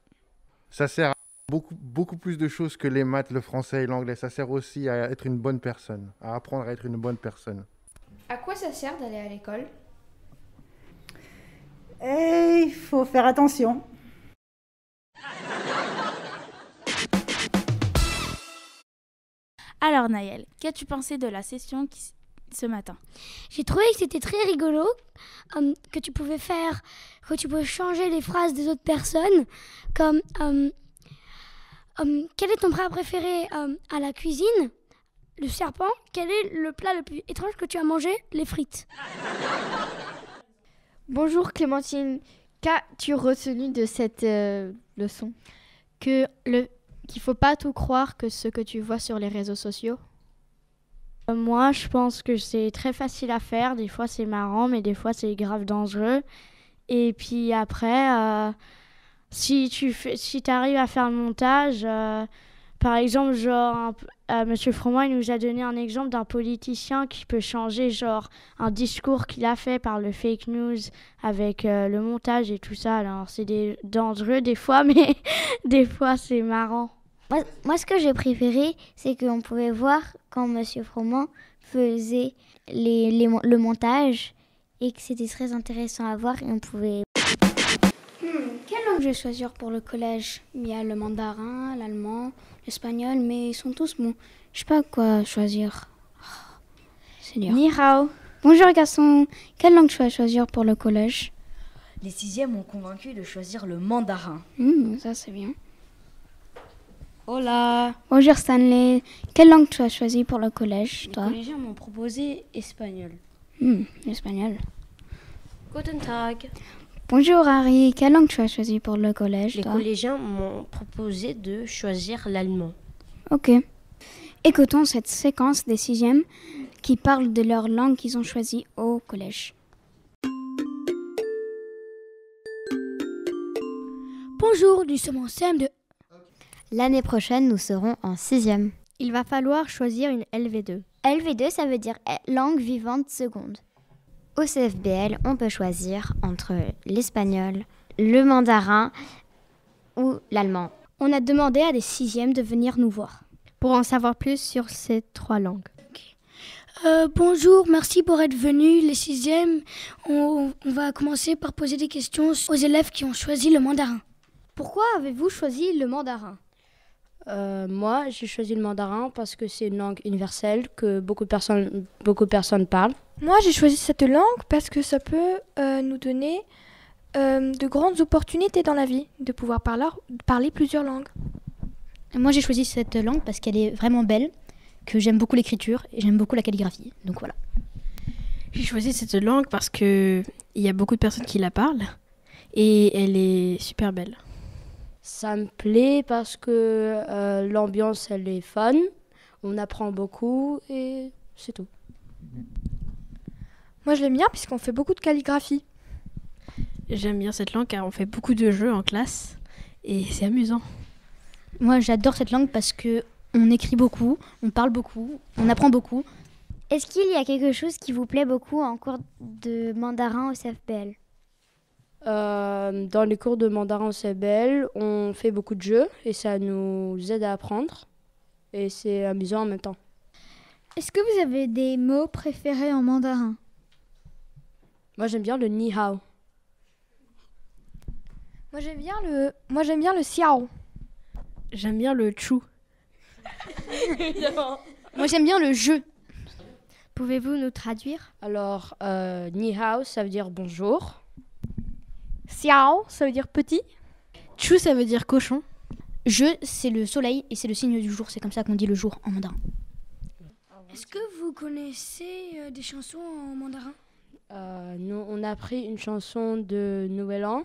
Ça sert à beaucoup plus de choses que les maths, le français et l'anglais. Ça sert aussi à être une bonne personne, à apprendre à être une bonne personne.
À quoi ça sert d'aller à l'école?
Il faut faire attention.
Alors Naël, qu'as-tu pensé de la session ce matin?
J'ai trouvé que c'était très rigolo, que tu pouvais changer les phrases des autres personnes, comme quel est ton plat préféré à la cuisine? Le serpent. Quel est le plat le plus étrange que tu as mangé? Les frites.
Bonjour Clémentine, qu'as-tu retenu de cette leçon? Qu'il faut pas tout croire que ce que tu vois sur les réseaux sociaux.
Moi, je pense que c'est très facile à faire. Des fois, c'est marrant, mais des fois, c'est grave dangereux. Et puis après, si tu arrives à faire le montage, par exemple, Monsieur Froment, il nous a donné un exemple d'un politicien qui peut changer un discours qu'il a fait par le fake news avec le montage et tout ça. Alors, c'est dangereux des fois, mais des fois, c'est marrant.
Moi, ce que j'ai préféré, c'est qu'on pouvait voir quand Monsieur Froment faisait le montage et que c'était très intéressant à voir et on pouvait...
Quelle langue je vais choisir pour le collège? Il y a le mandarin, l'allemand, l'espagnol, mais ils sont tous bons. Je sais pas quoi choisir. C'est dur.
Ni hao.
Bonjour garçon, quelle langue je vais choisir pour le collège?
Les 6e m'ont convaincu de choisir le mandarin.
Ça c'est bien.
Hola.
Bonjour Stanley, quelle langue tu as choisi pour le collège, toi?
Les collégiens m'ont proposé espagnol.
Espagnol.
Guten Tag.
Bonjour Harry, quelle langue tu as choisi pour le collège,
Les
toi?
collégiens m'ont proposé de choisir l'allemand.
Ok. Écoutons cette séquence des 6e qui parlent de leur langue qu'ils ont choisie au collège.
Bonjour, nous sommes en CM2.
L'année prochaine, nous serons en 6e.
Il va falloir choisir une LV2.
LV2, ça veut dire langue vivante seconde. Au CFBL, on peut choisir entre l'espagnol, le mandarin ou l'allemand.
On a demandé à des 6e de venir nous voir pour en savoir plus sur ces 3 langues.
Bonjour, merci pour être venus, les 6e. On va commencer par poser des questions aux élèves qui ont choisi le mandarin.
Pourquoi avez-vous choisi le mandarin?
Moi, j'ai choisi le mandarin parce que c'est une langue universelle que beaucoup de personnes parlent.
Moi, j'ai choisi cette langue parce que ça peut nous donner de grandes opportunités dans la vie, de pouvoir parler plusieurs langues.
Moi, j'ai choisi cette langue parce qu'elle est vraiment belle, que j'aime beaucoup l'écriture et j'aime beaucoup la calligraphie. Donc voilà.
J'ai choisi cette langue parce qu'il y a beaucoup de personnes qui la parlent et elle est super belle.
Ça me plaît parce que l'ambiance, elle est fun, on apprend beaucoup et c'est tout.
Moi, je l'aime bien puisqu'on fait beaucoup de calligraphie.
J'aime bien cette langue car on fait beaucoup de jeux en classe et c'est amusant.
Moi, j'adore cette langue parce qu'on écrit beaucoup, on parle beaucoup, on apprend beaucoup.
Est-ce qu'il y a quelque chose qui vous plaît beaucoup en cours de mandarin au CFBL ?
Dans les cours de mandarin au CFBL, on fait beaucoup de jeux et ça nous aide à apprendre et c'est amusant en même temps.
Est-ce que vous avez des mots préférés en mandarin ?
Moi, j'aime bien le ni hao.
Moi, j'aime bien le xiao.
J'aime bien le chou.
Moi, j'aime bien le jeu.
Pouvez-vous nous traduire ?
Alors, ni hao, ça veut dire bonjour.
Xiao, ça veut dire petit.
Chou, ça veut dire cochon.
Je, c'est le soleil et c'est le signe du jour. C'est comme ça qu'on dit le jour en mandarin.
Est-ce que vous connaissez des chansons en mandarin ?
Nous, on a appris une chanson de Nouvel An,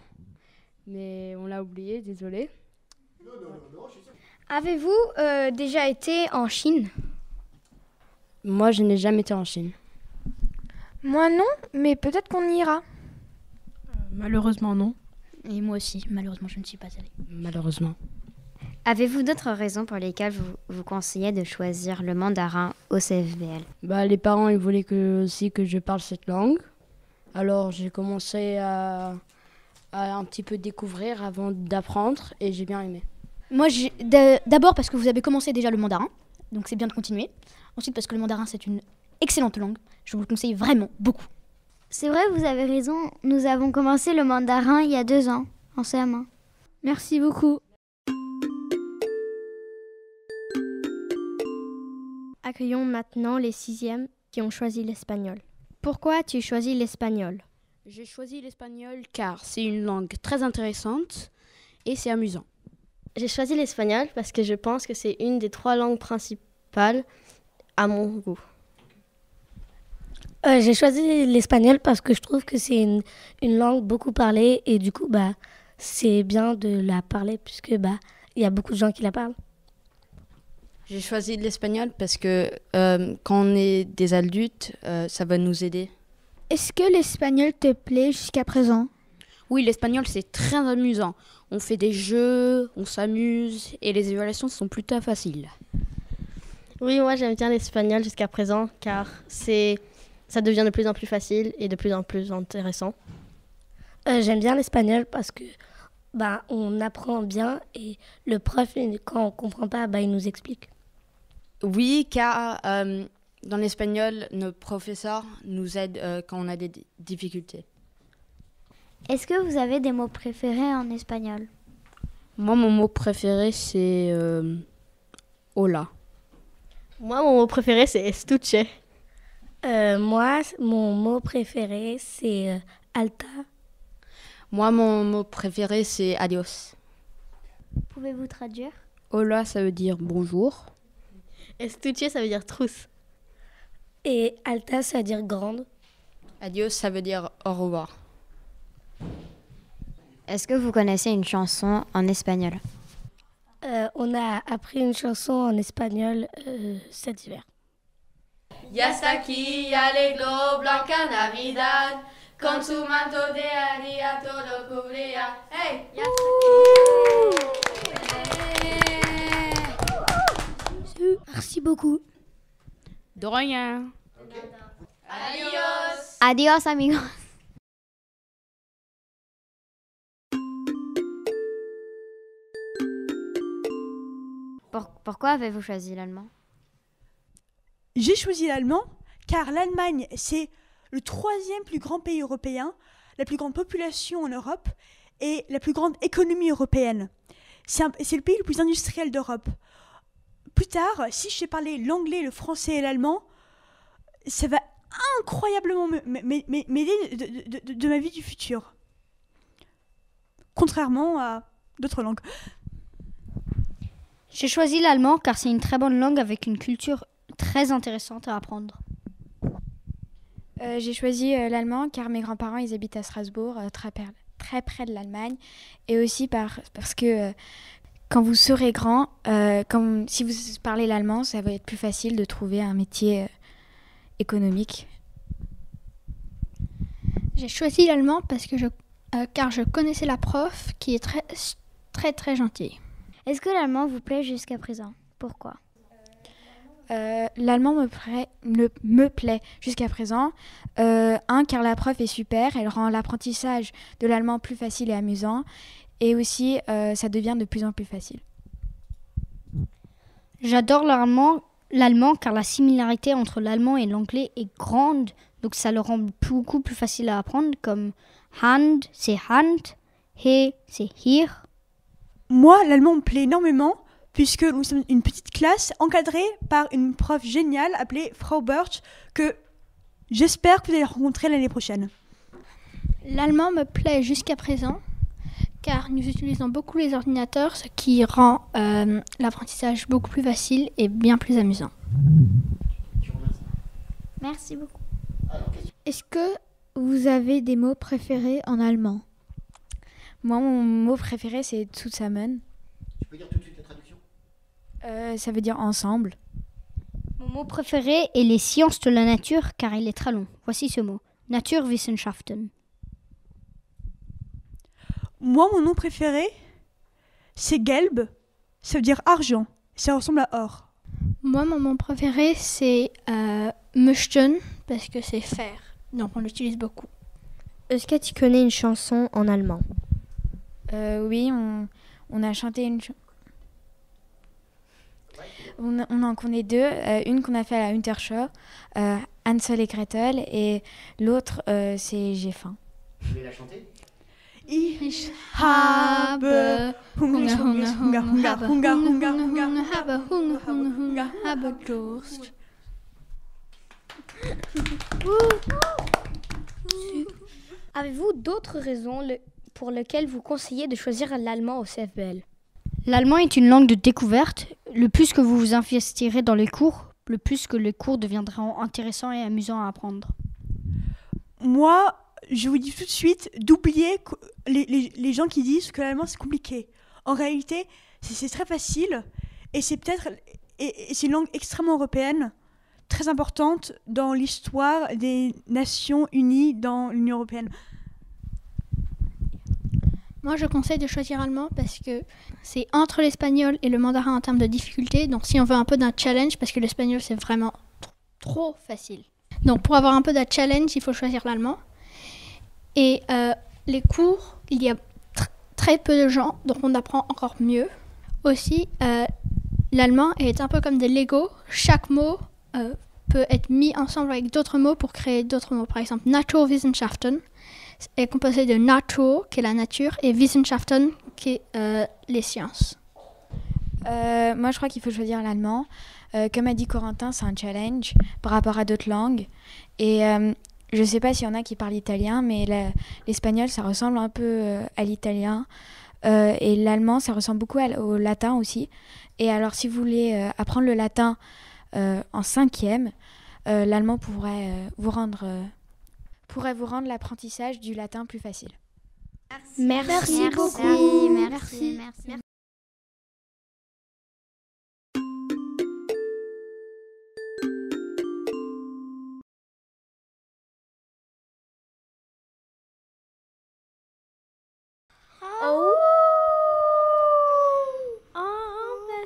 mais on l'a oubliée, désolé.
Avez-vous déjà été en Chine ?
Moi, je n'ai jamais été en Chine.
Moi non, mais peut-être qu'on y ira.
Malheureusement, non.
Et moi aussi, malheureusement, je ne suis pas allée.
Malheureusement.
Avez-vous d'autres raisons pour lesquelles vous conseillez de choisir le mandarin au CFBL ?
Les parents, ils voulaient aussi que je parle cette langue. Alors, j'ai commencé à un petit peu découvrir avant d'apprendre et j'ai bien aimé.
Moi, d'abord parce que vous avez commencé déjà le mandarin, donc c'est bien de continuer. Ensuite, parce que le mandarin, c'est une excellente langue. Je vous le conseille vraiment beaucoup.
C'est vrai, vous avez raison. Nous avons commencé le mandarin il y a 2 ans, en CM1. Merci beaucoup. Accueillons maintenant les 6e qui ont choisi l'espagnol. Pourquoi as-tu choisi l'espagnol ?
J'ai choisi l'espagnol car c'est une langue très intéressante et c'est amusant.
J'ai choisi l'espagnol parce que je pense que c'est une des 3 langues principales à mon goût.
J'ai choisi l'espagnol parce que je trouve que c'est une langue beaucoup parlée et du coup, c'est bien de la parler puisque il y a beaucoup de gens qui la parlent.
J'ai choisi l'espagnol parce que quand on est des adultes, ça va nous aider.
Est-ce que l'espagnol te plaît jusqu'à présent ?
Oui, l'espagnol, c'est très amusant. On fait des jeux, on s'amuse et les évaluations sont plutôt faciles.
Oui, moi j'aime bien l'espagnol jusqu'à présent car ça devient de plus en plus facile et de plus en plus intéressant.
J'aime bien l'espagnol parce que on apprend bien et le prof, quand on ne comprend pas, il nous explique.
Oui, car dans l'espagnol, nos professeurs nous aident quand on a des difficultés.
Est-ce que vous avez des mots préférés en espagnol ?
Moi, mon mot préféré, c'est hola.
Moi, mon mot préféré, c'est estuche.
Moi, mon mot préféré, c'est alta.
Moi, mon mot préféré, c'est adios.
Pouvez-vous traduire ?
Hola, ça veut dire bonjour.
Estuche, ça veut dire trousse.
Et alta, ça veut dire grande.
Adios, ça veut dire au revoir.
Est-ce que vous connaissez une chanson en espagnol ?
On a appris une chanson en espagnol cet hiver.
Ya está aquí, ya alegro, blanca Navidad, con su manto de alegría todo cubría. ¡Hey! Ya
Merci beaucoup.
De rien.
Adios.
Adios, amigos. Pourquoi avez-vous choisi l'allemand ?
J'ai choisi l'allemand car l'Allemagne, c'est le 3e plus grand pays européen, la plus grande population en Europe et la plus grande économie européenne. c'est le pays le plus industriel d'Europe. Plus tard, si je sais parler l'anglais, le français et l'allemand, ça va incroyablement m'aider de ma vie du futur. Contrairement à d'autres langues.
J'ai choisi l'allemand car c'est une très bonne langue avec une culture très intéressante à apprendre.
J'ai choisi l'allemand car mes grands-parents ils habitent à Strasbourg, très près de l'Allemagne. Et aussi parce que quand vous serez grand, si vous parlez l'allemand, ça va être plus facile de trouver un métier économique.
J'ai choisi l'allemand parce que car je connaissais la prof qui est très gentille.
Est-ce que l'allemand vous plaît jusqu'à présent? Pourquoi?
L'allemand me plaît jusqu'à présent. Car la prof est super, elle rend l'apprentissage de l'allemand plus facile et amusant. Et aussi, ça devient de plus en plus facile.
J'adore l'allemand car la similarité entre l'allemand et l'anglais est grande. Donc ça le rend beaucoup plus facile à apprendre, comme Hand, c'est Hand, He, c'est Hier.
Moi, l'allemand me plaît énormément puisque nous sommes une petite classe encadrée par une prof géniale appelée Frau Birch que j'espère que vous allez rencontrer l'année prochaine.
L'allemand me plaît jusqu'à présent car nous utilisons beaucoup les ordinateurs, ce qui rend l'apprentissage beaucoup plus facile et bien plus amusant.
Merci beaucoup.
Est-ce que vous avez des mots préférés en allemand?
Moi, mon mot préféré, c'est zusammen.
Tu peux dire tout de suite la traduction?
Ça veut dire ensemble.
Mon mot préféré est les sciences de la nature car il est très long. Voici ce mot. Naturwissenschaften.
Moi, mon nom préféré, c'est Gelb. Ça veut dire argent. Ça ressemble à or.
Moi, mon mot préféré, c'est möchten parce que c'est faire. Donc, on l'utilise beaucoup.
Est-ce que tu connais une chanson en allemand?
Oui, on a chanté une chanson. On en connaît deux. Une qu'on a fait à la Unterschau, Hansel et Gretel, et l'autre, c'est J'ai faim.
Vous voulez la chanter?
Ich habe Hunger, Hunger, Hunger, Hunger, Hunger, Hunger, Hunger,
habe Hunger, Hunger, Hunger, habe Durst.
Avez-vous d'autres raisons pour lesquelles vous conseillez de choisir l'allemand au CFBL?
L'allemand est une langue de découverte. Le plus que vous vous investirez dans les cours, le plus que les cours deviendront intéressants et amusants à apprendre.
Moi, je vous dis tout de suite d'oublier les gens qui disent que l'allemand c'est compliqué. En réalité, c'est très facile et c'est une langue extrêmement européenne, très importante dans l'histoire des Nations Unies dans l'Union européenne.
Moi, je conseille de choisir allemand parce que c'est entre l'espagnol et le mandarin en termes de difficulté. Donc, si on veut un peu d'un challenge, parce que l'espagnol, c'est vraiment trop facile. Donc, pour avoir un peu d'un challenge, il faut choisir l'allemand. Et les cours, il y a très peu de gens, donc on apprend encore mieux. Aussi, l'allemand est un peu comme des Lego. Chaque mot peut être mis ensemble avec d'autres mots pour créer d'autres mots. Par exemple, Naturwissenschaften est composé de Natur, qui est la nature, et Wissenschaften, qui est les sciences.
Moi, je crois qu'il faut choisir l'allemand. Comme a dit Corentin, c'est un challenge par rapport à d'autres langues. Et je ne sais pas s'il y en a qui parlent italien, mais l'espagnol, ça ressemble un peu à l'italien. Et l'allemand, ça ressemble beaucoup au latin aussi. Et alors, si vous voulez apprendre le latin en 5e, l'allemand pourrait vous rendre l'apprentissage du latin plus facile.
Merci beaucoup.
Merci.
That's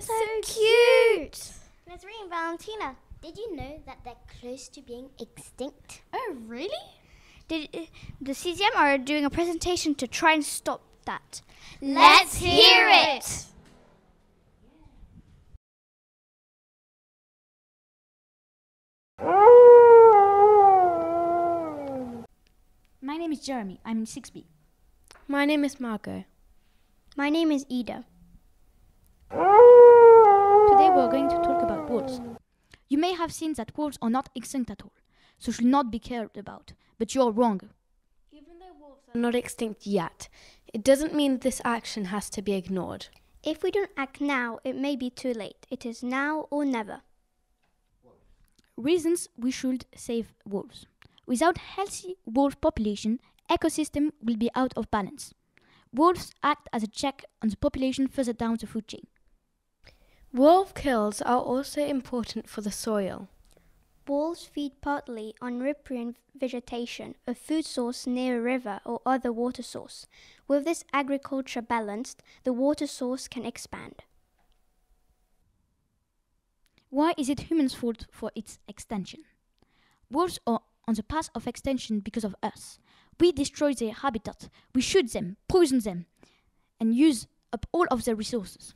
so cute.
Nazreen and Valentina, did you know that they're close to being extinct?
Oh, really? The CZM are doing a presentation to try and stop that.
Let's hear it!
My name is Jeremy. I'm in 6B.
My name is Margot.
My name is Ida.
we are going to talk about wolves. You may have seen that wolves are not extinct at all, so should not be cared about, but you are wrong.
Even though wolves are not extinct yet, it doesn't mean this action has to be ignored.
If we don't act now, it may be too late. It is now or never.
Reasons we should save wolves. Without healthy wolf population, ecosystem will be out of balance. Wolves act as a check on the population further down the food chain.
Wolf kills are also important for the soil.
Wolves feed partly on riparian vegetation, a food source near a river or other water source. With this agriculture balanced, the water source can expand.
Why is it humans' fault for its extension? Wolves are on the path of extinction because of us. We destroy their habitat, we shoot them, poison them, and use up all of their resources.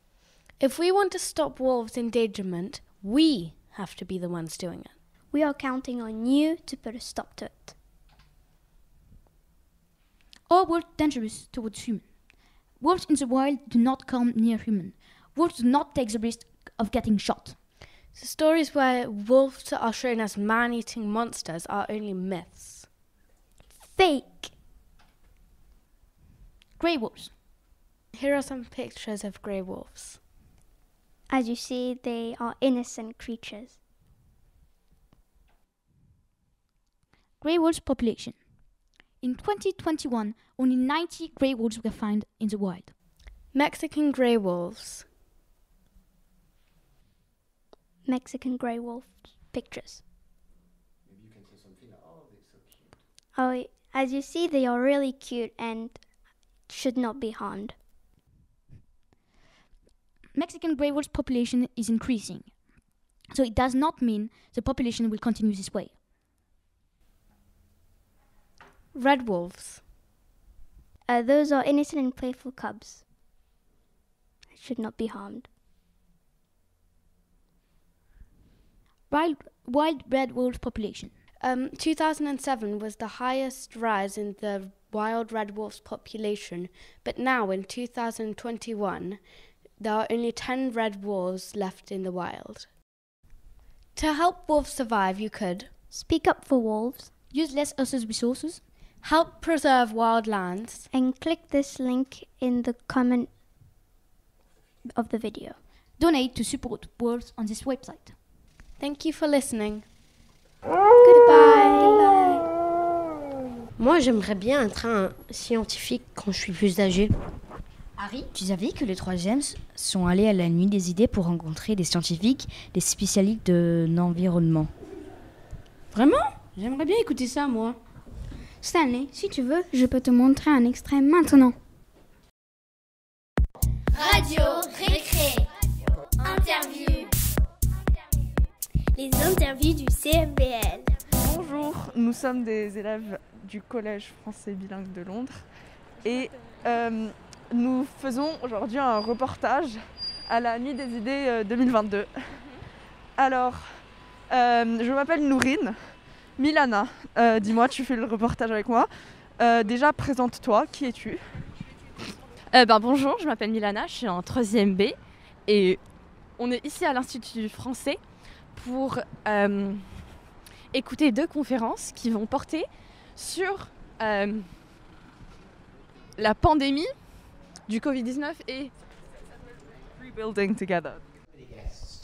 If we want to stop wolves' endangerment, we have to be the ones doing it.
We are counting on you to put a stop to it.
Are wolves dangerous towards humans? Wolves in the wild do not come near humans. Wolves do not take the risk of getting shot.
The stories where wolves are shown as man-eating monsters are only myths.
Fake.
Grey wolves.
Here are some pictures of grey wolves.
As you see, they are innocent creatures.
Grey wolves population. In 2021, only 90 grey wolves were found in the wild.
Mexican grey wolves.
Mexican grey wolf pictures.
Maybe you can say something like, oh, they're so cute.
Oh, as you see, they are really cute and should not be harmed.
Mexican grey wolves population is increasing, so it does not mean the population will continue this way.
Red wolves.
Those are innocent and playful cubs. Should not be harmed.
Wild red wolf population.
2007 was the highest rise in the wild red wolves population, but now in 2021, there are only 10 red wolves left in the wild. To help wolves survive, you could
speak up for wolves,
use less Earth's resources,
help preserve wild lands,
and click this link in the comment of the video.
Donate to support wolves on this website.
Thank you for listening.
Goodbye.
Moi, j'aimerais bien être un scientifique quand je suis plus âgée.
Harry, tu savais que les troisièmes sont allés à la nuit des idées pour rencontrer des scientifiques, des spécialistes de l'environnement.
Vraiment? J'aimerais bien écouter ça, moi.
Stanley, si tu veux, je peux te montrer un extrait maintenant.
Radio Récré. Interview. Les interviews du CMBL.
Bonjour, nous sommes des élèves du Collège français bilingue de Londres et nous faisons aujourd'hui un reportage à la Nuit des idées 2022. Alors, je m'appelle Nourine. Milana, dis-moi, tu fais le reportage avec moi. Déjà, présente-toi, qui es-tu?
Bonjour, je m'appelle Milana, je suis en 3e B et on est ici à l'Institut français pour écouter 2 conférences qui vont porter sur la pandémie du Covid-19 et
Rebuilding Together.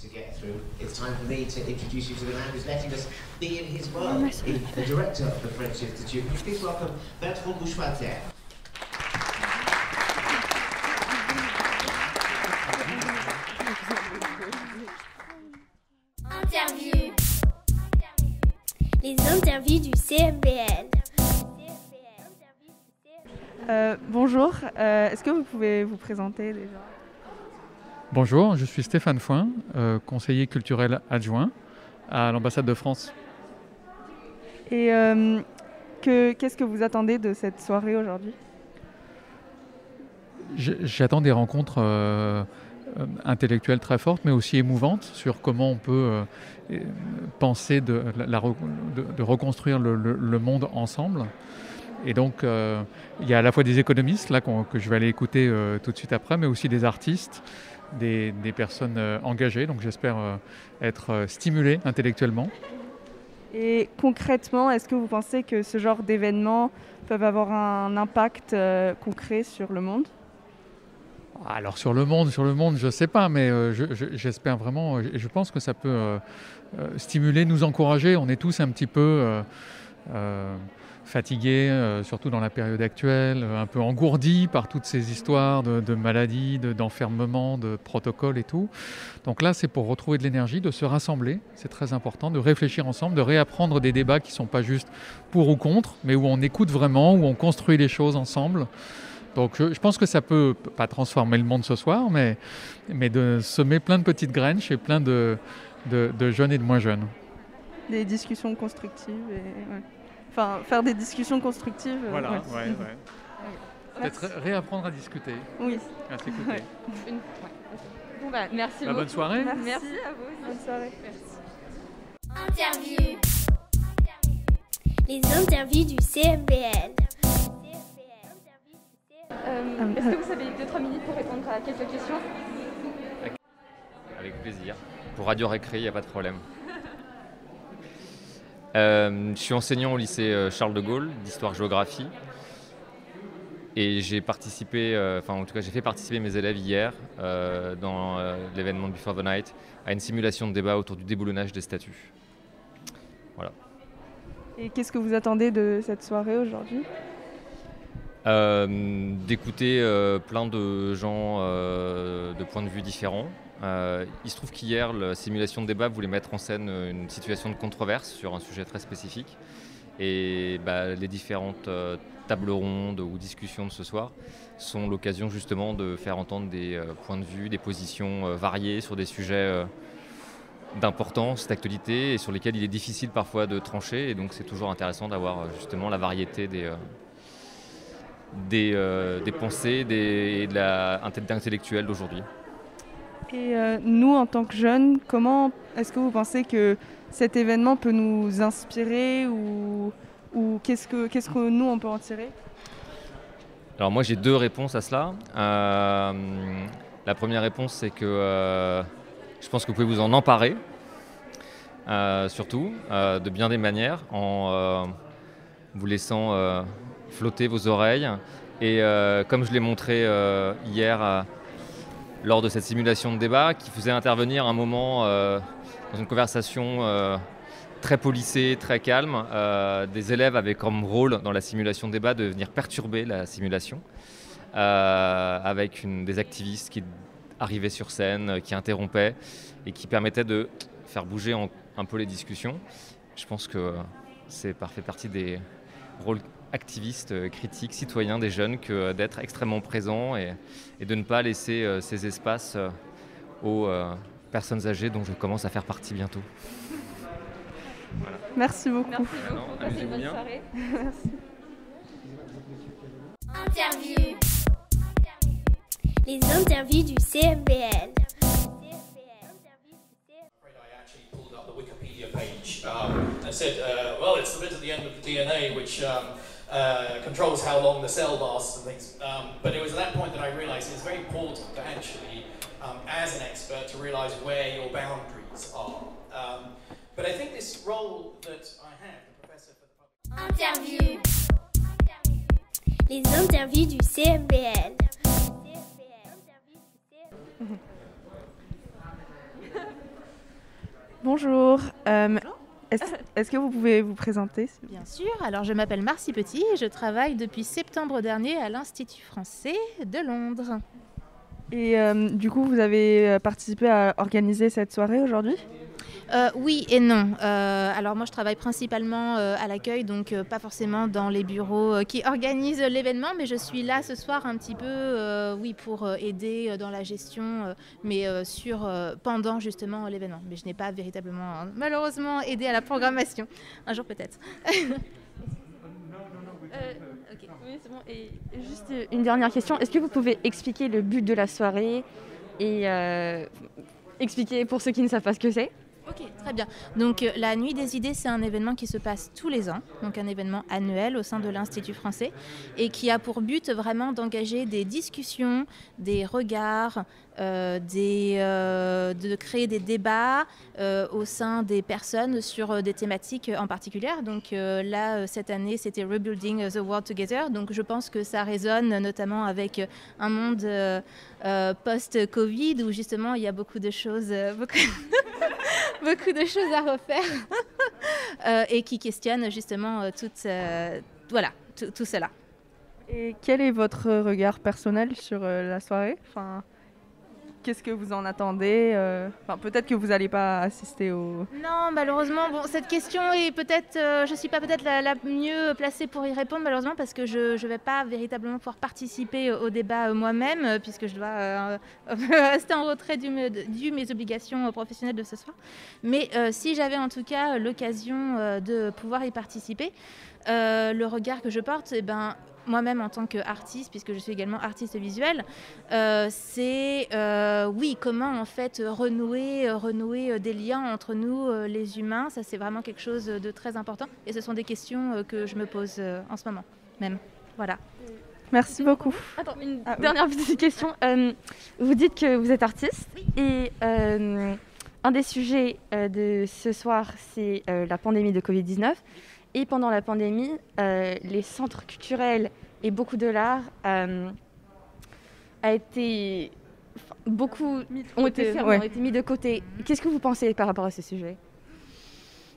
To get through, it's time for me to introduce you to the man who's letting us be in his world, the director of the French Institute. Please welcome Bertrand Bouchwater.
Interview. Les interviews du CMBL.
Bonjour, est-ce que vous pouvez vous présenter déjà?
Bonjour, je suis Stéphane Foin, conseiller culturel adjoint à l'ambassade de France.
Et qu'est-ce que vous attendez de cette soirée aujourd'hui?
J'attends des rencontres intellectuelles très fortes, mais aussi émouvantes sur comment on peut penser de reconstruire le monde ensemble. Et donc, il y a à la fois des économistes là, que je vais aller écouter tout de suite après, mais aussi des artistes, des personnes engagées. Donc j'espère être stimulé intellectuellement.
Et concrètement, est-ce que vous pensez que ce genre d'événements peuvent avoir un impact concret sur le monde ?
Alors sur le monde, je ne sais pas, mais j'espère vraiment, je pense que ça peut stimuler, nous encourager. On est tous un petit peu fatigués, surtout dans la période actuelle, un peu engourdis par toutes ces histoires de maladies, d'enfermement, de protocoles et tout. Donc là, c'est pour retrouver de l'énergie, de se rassembler, c'est très important, de réfléchir ensemble, de réapprendre des débats qui ne sont pas juste pour ou contre, mais où on écoute vraiment, où on construit les choses ensemble. Donc je pense que ça peut pas transformer le monde ce soir, mais de semer plein de petites graines chez plein de jeunes et de moins jeunes.
Des discussions constructives. Ouais. Enfin, faire des discussions constructives.
Voilà, ouais. Peut-être réapprendre à discuter.
Oui.
À s'écouter.
Ouais.
Bon bah, merci beaucoup.
Bonne soirée.
Merci à vous.
Bonne soirée.
Merci.
Interview. Les interviews du CMBL.
Est-ce que vous avez 2-3 minutes pour répondre à quelques questions ?
Avec plaisir. Pour Radio Récré, il n'y a pas de problème. Je suis enseignant au lycée Charles de Gaulle d'histoire-géographie et j'ai participé, j'ai fait participer mes élèves hier dans l'événement Before the Night à une simulation de débat autour du déboulonnage des statues. Voilà.
Et qu'est-ce que vous attendez de cette soirée aujourd'hui ?
D'écouter plein de gens de points de vue différents. Il se trouve qu'hier, la simulation de débat voulait mettre en scène une situation de controverse sur un sujet très spécifique. Et les différentes tables rondes ou discussions de ce soir sont l'occasion justement de faire entendre des points de vue, des positions variées sur des sujets d'importance, d'actualité et sur lesquels il est difficile parfois de trancher. Et donc c'est toujours intéressant d'avoir justement la variété des pensées et de l'intellectuel d'aujourd'hui.
Et nous, en tant que jeunes, comment est-ce que vous pensez que cet événement peut nous inspirer ou qu'est-ce que nous, on peut en tirer ?
Alors moi, j'ai 2 réponses à cela. La première réponse, c'est que je pense que vous pouvez vous en emparer, surtout, de bien des manières, en vous laissant flotter vos oreilles. Et comme je l'ai montré hier lors de cette simulation de débat, qui faisait intervenir un moment dans une conversation très policée, très calme, des élèves avaient comme rôle dans la simulation de débat de venir perturber la simulation avec des activistes qui arrivaient sur scène, qui interrompaient et qui permettaient de faire bouger un peu les discussions. Je pense que c'est fait partie des rôles activistes, critiques, citoyens des jeunes que d'être extrêmement présents et de ne pas laisser ces espaces aux personnes âgées dont je commence à faire partie bientôt. Voilà.
Merci beaucoup.
Merci beaucoup. Passez une bonne soirée.
Merci.
Interview. Les interviews du CMBL.
Page and said, well, it's the bit at the end of the DNA which controls how long the cell lasts and things. But it was at that point that I realized it's very important to actually, as an expert, to realize where your boundaries are. But I think this role that I have, the professor for the public...
Interview. Les interviews du CMBL.
Bonjour. Est-ce que vous pouvez vous présenter ?
Bien sûr. Alors, je m'appelle Marcie Petit et je travaille depuis septembre dernier à l'Institut français de Londres.
Et du coup, vous avez participé à organiser cette soirée aujourd'hui ?
Oui et non. Alors moi je travaille principalement à l'accueil, donc pas forcément dans les bureaux qui organisent l'événement, mais je suis là ce soir un petit peu pour aider dans la gestion, mais pendant justement l'événement. Mais je n'ai pas véritablement, malheureusement, aidé à la programmation. Un jour peut-être.
Okay. Oui, c'est bon. Et juste une dernière question. Est-ce que vous pouvez expliquer le but de la soirée et expliquer pour ceux qui ne savent pas ce que c'est ?
Ok, Ok, très bien. Donc la Nuit des idées, c'est un événement qui se passe tous les ans, donc un événement annuel au sein de l'Institut français et qui a pour but vraiment d'engager des discussions, des regards, de créer des débats au sein des personnes sur des thématiques en particulier. Donc là, cette année, c'était Rebuilding the World Together. Donc je pense que ça résonne notamment avec un monde post-Covid où justement il y a beaucoup de choses, beaucoup de choses à refaire et qui questionnent justement tout cela.
Et quel est votre regard personnel sur la soirée ? Qu'est-ce que vous en attendez ? Peut-être que vous n'allez pas assister au...
Non, malheureusement, cette question est peut-être... je ne suis pas peut-être la mieux placée pour y répondre, malheureusement, parce que je ne vais pas véritablement pouvoir participer au débat moi-même, puisque je dois rester en retrait dû mes obligations professionnelles de ce soir. Mais si j'avais en tout cas l'occasion de pouvoir y participer, le regard que je porte, moi-même en tant qu'artiste, puisque je suis également artiste visuel, c'est comment en fait renouer des liens entre nous les humains. Ça, c'est vraiment quelque chose de très important et ce sont des questions que je me pose en ce moment même. Voilà.
Merci beaucoup.
Attends, une dernière petite question. Vous dites que vous êtes artiste et un des sujets de ce soir, c'est la pandémie de Covid-19. Et pendant la pandémie, les centres culturels et beaucoup de l'art ont été mis de côté. Qu'est-ce que vous pensez par rapport à ce sujet ?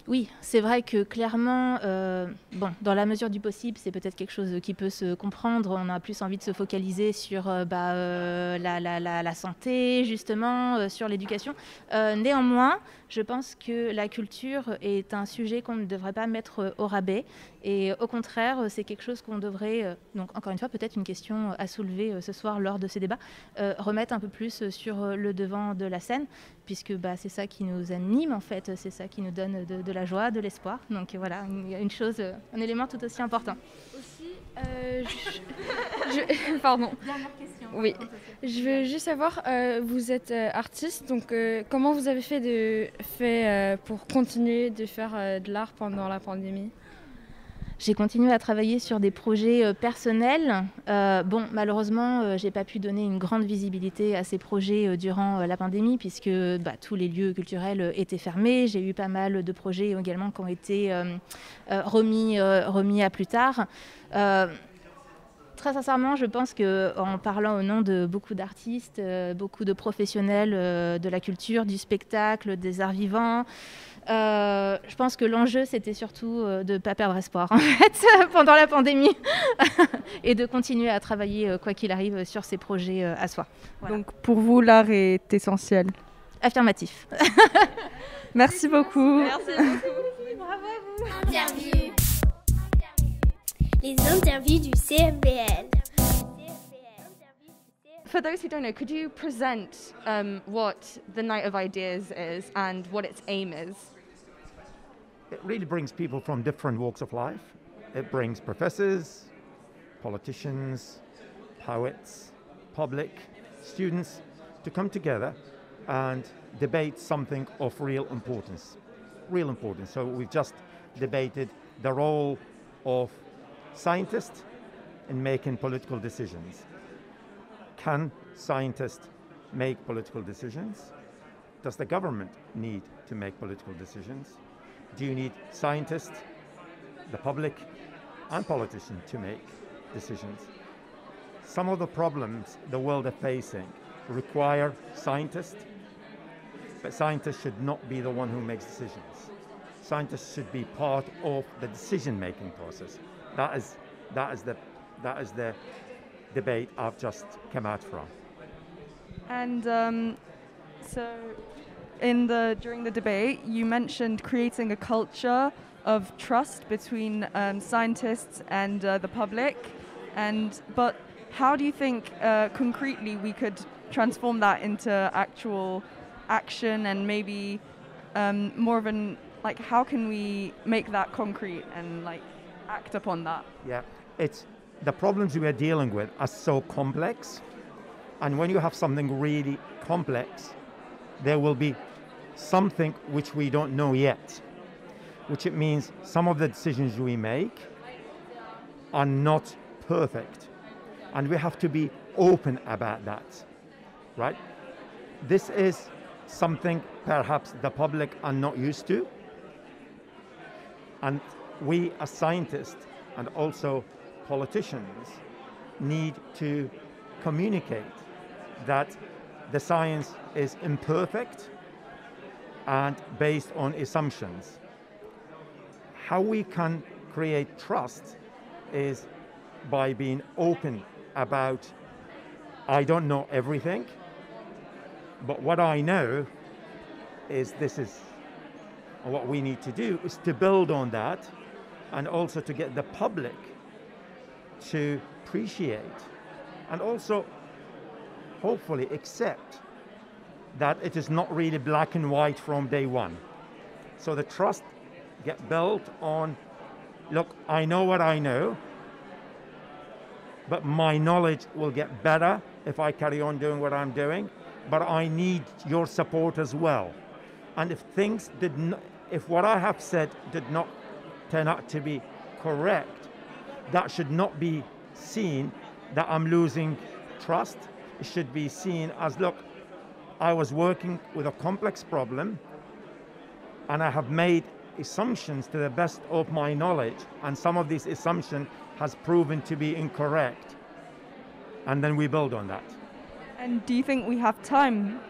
Oui, c'est vrai que clairement, dans la mesure du possible, c'est peut-être quelque chose qui peut se comprendre. On a plus envie de se focaliser sur la santé, justement, sur l'éducation. Néanmoins, je pense que la culture est un sujet qu'on ne devrait pas mettre au rabais. Et au contraire, c'est quelque chose qu'on devrait, donc encore une fois, peut-être une question à soulever ce soir lors de ces débats, remettre un peu plus sur le devant de la scène, puisque c'est ça qui nous anime en fait, c'est ça qui nous donne de la joie, de l'espoir. Donc voilà, une chose, un élément tout aussi important.
Aussi, pardon.
Dernière question.
Oui, je veux juste savoir, vous êtes artiste, donc comment vous avez fait pour continuer de faire de l'art pendant la pandémie ?
J'ai continué à travailler sur des projets personnels. Malheureusement, j'ai pas pu donner une grande visibilité à ces projets durant la pandémie puisque tous les lieux culturels étaient fermés. J'ai eu pas mal de projets également qui ont été remis à plus tard. Très sincèrement, je pense qu'en parlant au nom de beaucoup d'artistes, beaucoup de professionnels de la culture, du spectacle, des arts vivants, je pense que l'enjeu, c'était surtout de ne pas perdre espoir en fait, pendant la pandémie et de continuer à travailler, quoi qu'il arrive, sur ces projets à soi. Voilà.
Donc pour vous, l'art est essentiel ?
Affirmatif.
Merci beaucoup.
Merci beaucoup.
Bravo à vous.
Interview. Les interviews du CMBL.
For those who don't know, could you present what the Night of Ideas is and what its aim is?
It really brings people from different walks of life. It brings professors, politicians, poets, public, students to come together and debate something of real importance. Real importance. So we've just debated the role of scientists in making political decisions. Can scientists make political decisions? Does the government need to make political decisions? Do you need scientists, the public, and politicians to make decisions? Some of the problems the world is facing require scientists, but scientists should not be the one who makes decisions. Scientists should be part of the decision-making process. That is the debate I've just come out from.
And so during the debate, you mentioned creating a culture of trust between scientists and the public. But how do you think concretely we could transform that into actual action and maybe more of how can we make that concrete and act upon that?
Yeah, the problems we are dealing with are so complex, and when you have something really complex, there will be something which we don't know yet, which it means some of the decisions we make are not perfect, and we have to be open about that, right? This is something perhaps the public are not used to, and we as scientists and also politicians need to communicate that the science is imperfect and based on assumptions. How we can create trust is by being open about, I don't know everything, but what I know is this is what we need to do, is to build on that, and also to get the public to appreciate and also hopefully accept that it is not really black and white from day one. So the trust get built on, look, I know what I know, but my knowledge will get better if I carry on doing what I'm doing, but I need your support as well. And if things did not, if what I have said did not turn out to be correct, that should not be seen that I'm losing trust. It should be seen as, look, I was working with a complex problem and I have made assumptions to the best of my knowledge, and some of these assumptions has proven to be incorrect. And then we build on that.
And do you think we have time,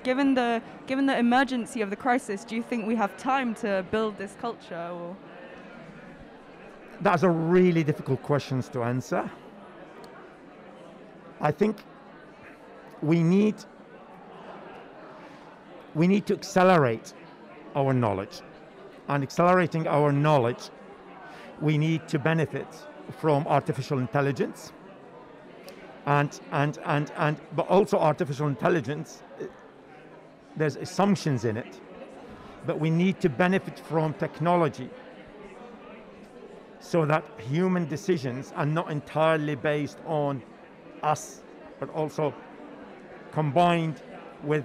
given the emergency of the crisis, do you think we have time to build this culture? Or?
That's a really difficult question to answer. I think we need to accelerate our knowledge. And accelerating our knowledge, we need to benefit from artificial intelligence. But also artificial intelligence, there's assumptions in it. But we need to benefit from technology so that human decisions are not entirely based on us, but also combined with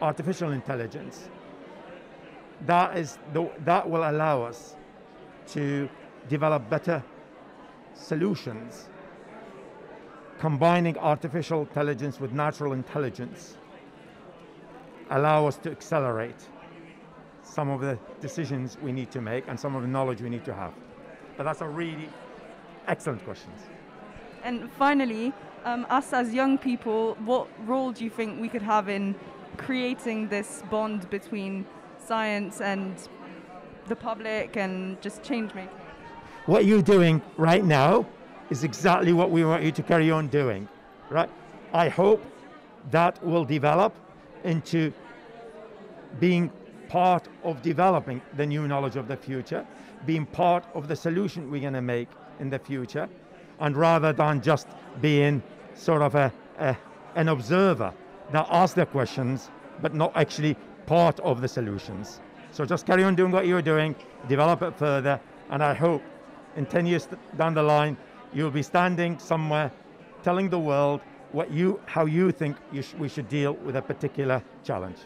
artificial intelligence. That will allow us to develop better solutions, combining artificial intelligence with natural intelligence, allow us to accelerate some of the decisions we need to make and some of the knowledge we need to have. But that's a really excellent question.
And finally, us as young people, what role do you think we could have in creating this bond between science and the public and just change making?
What you're doing right now is exactly what we want you to carry on doing, right? I hope that will develop into being part of developing the new knowledge of the future, being part of the solution we're going to make in the future, and rather than just being sort of an observer that asks the questions, but not actually part of the solutions. So just carry on doing what you're doing, develop it further, and I hope in 10 years down the line, you'll be standing somewhere telling the world how you think we should deal with a particular challenge.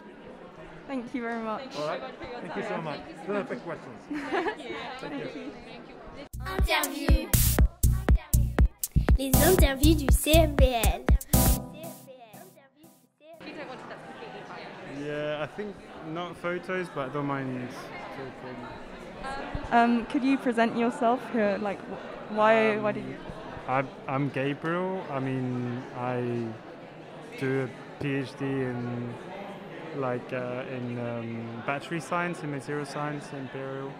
Thank you very much.
All right. Thank you so much. Perfect questions.
Thank you. Thank you.
Interview. Les interviews du CFBL.
Yeah, I think not photos, but I don't mind talking.
Could you present yourself here? Like, why did you?
I'm Gabriel. I mean, I do a PhD in battery science and material science at Imperial.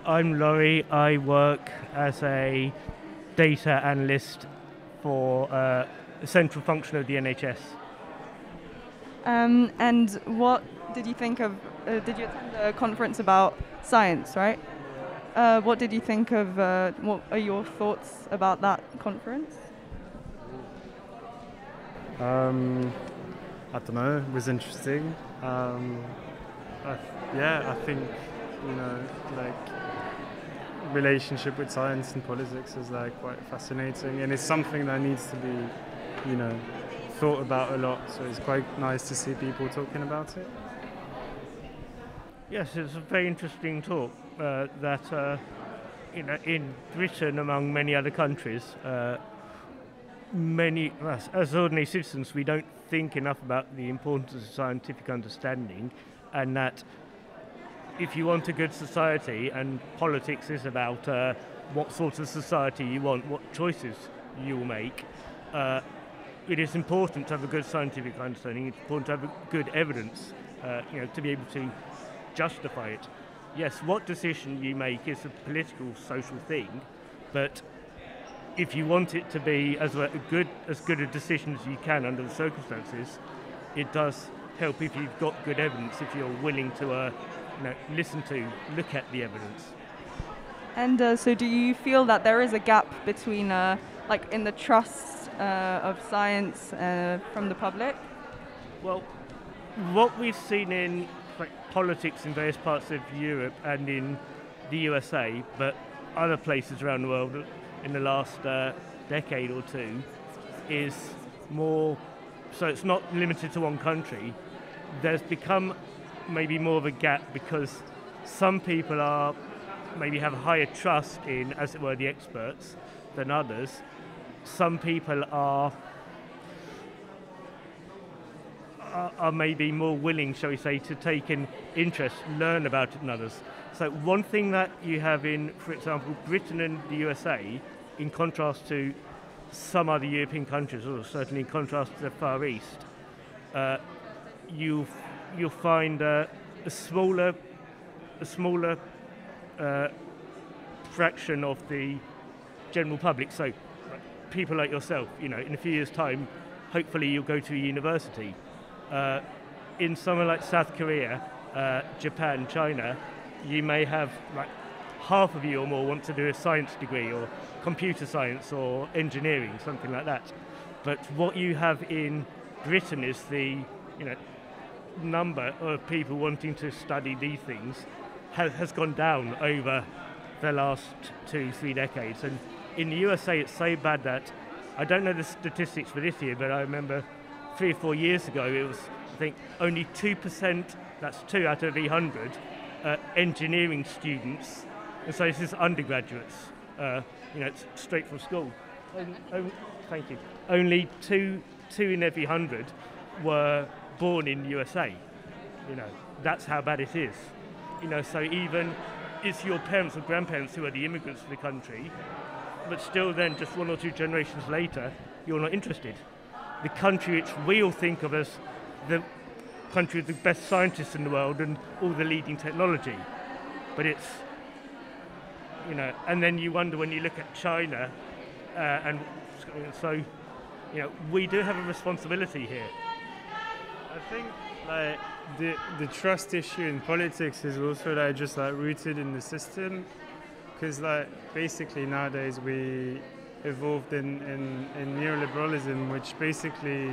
I'm Laurie. I work as a data analyst for a central function of the NHS.
And what did you think of, did you attend a conference about science, right? What did you think of, what are your thoughts about that conference?
I don't know, it was interesting. I think, relationship with science and politics is quite fascinating, and it's something that needs to be, thought about a lot, so it's quite nice to see people talking about it.
Yes, it's a very interesting talk that in Britain, among many other countries, as ordinary citizens, we don't think enough about the importance of scientific understanding, and that if you want a good society, and politics is about what sort of society you want, what choices you will make, it is important to have a good scientific understanding. It's important to have good evidence, to be able to justify it. Yes, what decision you make is a political, social thing, but if you want it to be as good a decision as you can under the circumstances, it does help if you've got good evidence, if you're willing to look at the evidence.
And so do you feel that there is a gap between, in the trust of science from the public?
Well, what we've seen in politics in various parts of Europe and in the USA, but other places around the world in the last decade or two, is more, so it's not limited to one country. There's become maybe more of a gap because some people maybe have a higher trust in, as it were, the experts than others. Some people are maybe more willing, shall we say, to take an interest, learn about it than others. So one thing that you have in, for example, Britain and the USA, in contrast to some other European countries, or certainly in contrast to the Far East, you'll find a smaller fraction of the general public. So people like yourself, in a few years' time, hopefully you'll go to a university. In somewhere like South Korea, Japan, China, you may have half of you or more want to do a science degree or computer science or engineering, something like that. But what you have in Britain is the number of people wanting to study these things has gone down over the last 2-3 decades. And in the USA, it's so bad that I don't know the statistics for this year, but I remember 3 or 4 years ago, it was, I think, only 2%, that's 2 out of 100, engineering students, and so this is undergraduates, it's straight from school. Thank you. Only 2 in every 100 were born in the USA. That's how bad it is. So even it's your parents or grandparents who are the immigrants to the country, but still then just 1 or 2 generations later, you're not interested. The country which we all think of as the country with the best scientists in the world and all the leading technology. But it's, and then you wonder when you look at China, and so, we do have a responsibility here.
I think the trust issue in politics is also just rooted in the system, because basically nowadays we evolved in neoliberalism, which basically,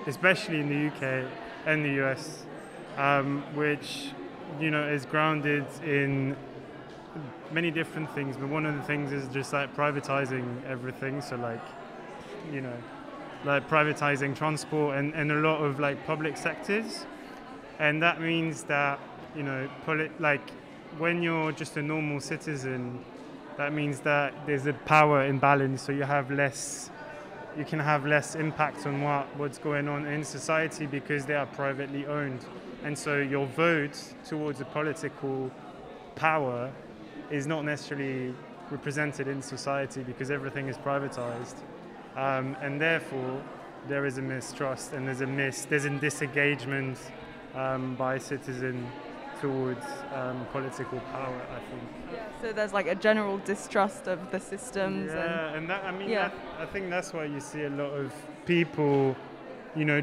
especially in the UK and the US, which is grounded in many different things, but one of the things is just privatizing everything. So privatizing transport and a lot of public sectors, and that means that when you're just a normal citizen, that means that there's a power imbalance, so you can have less impact on what's going on in society because they are privately owned. And so your vote towards a political power is not necessarily represented in society because everything is privatized. And therefore, there is a mistrust and there's a disengagement by citizens towards political power, I think.
Yeah, so there's a general distrust of the systems.
Yeah, and that, I think that's why you see a lot of people,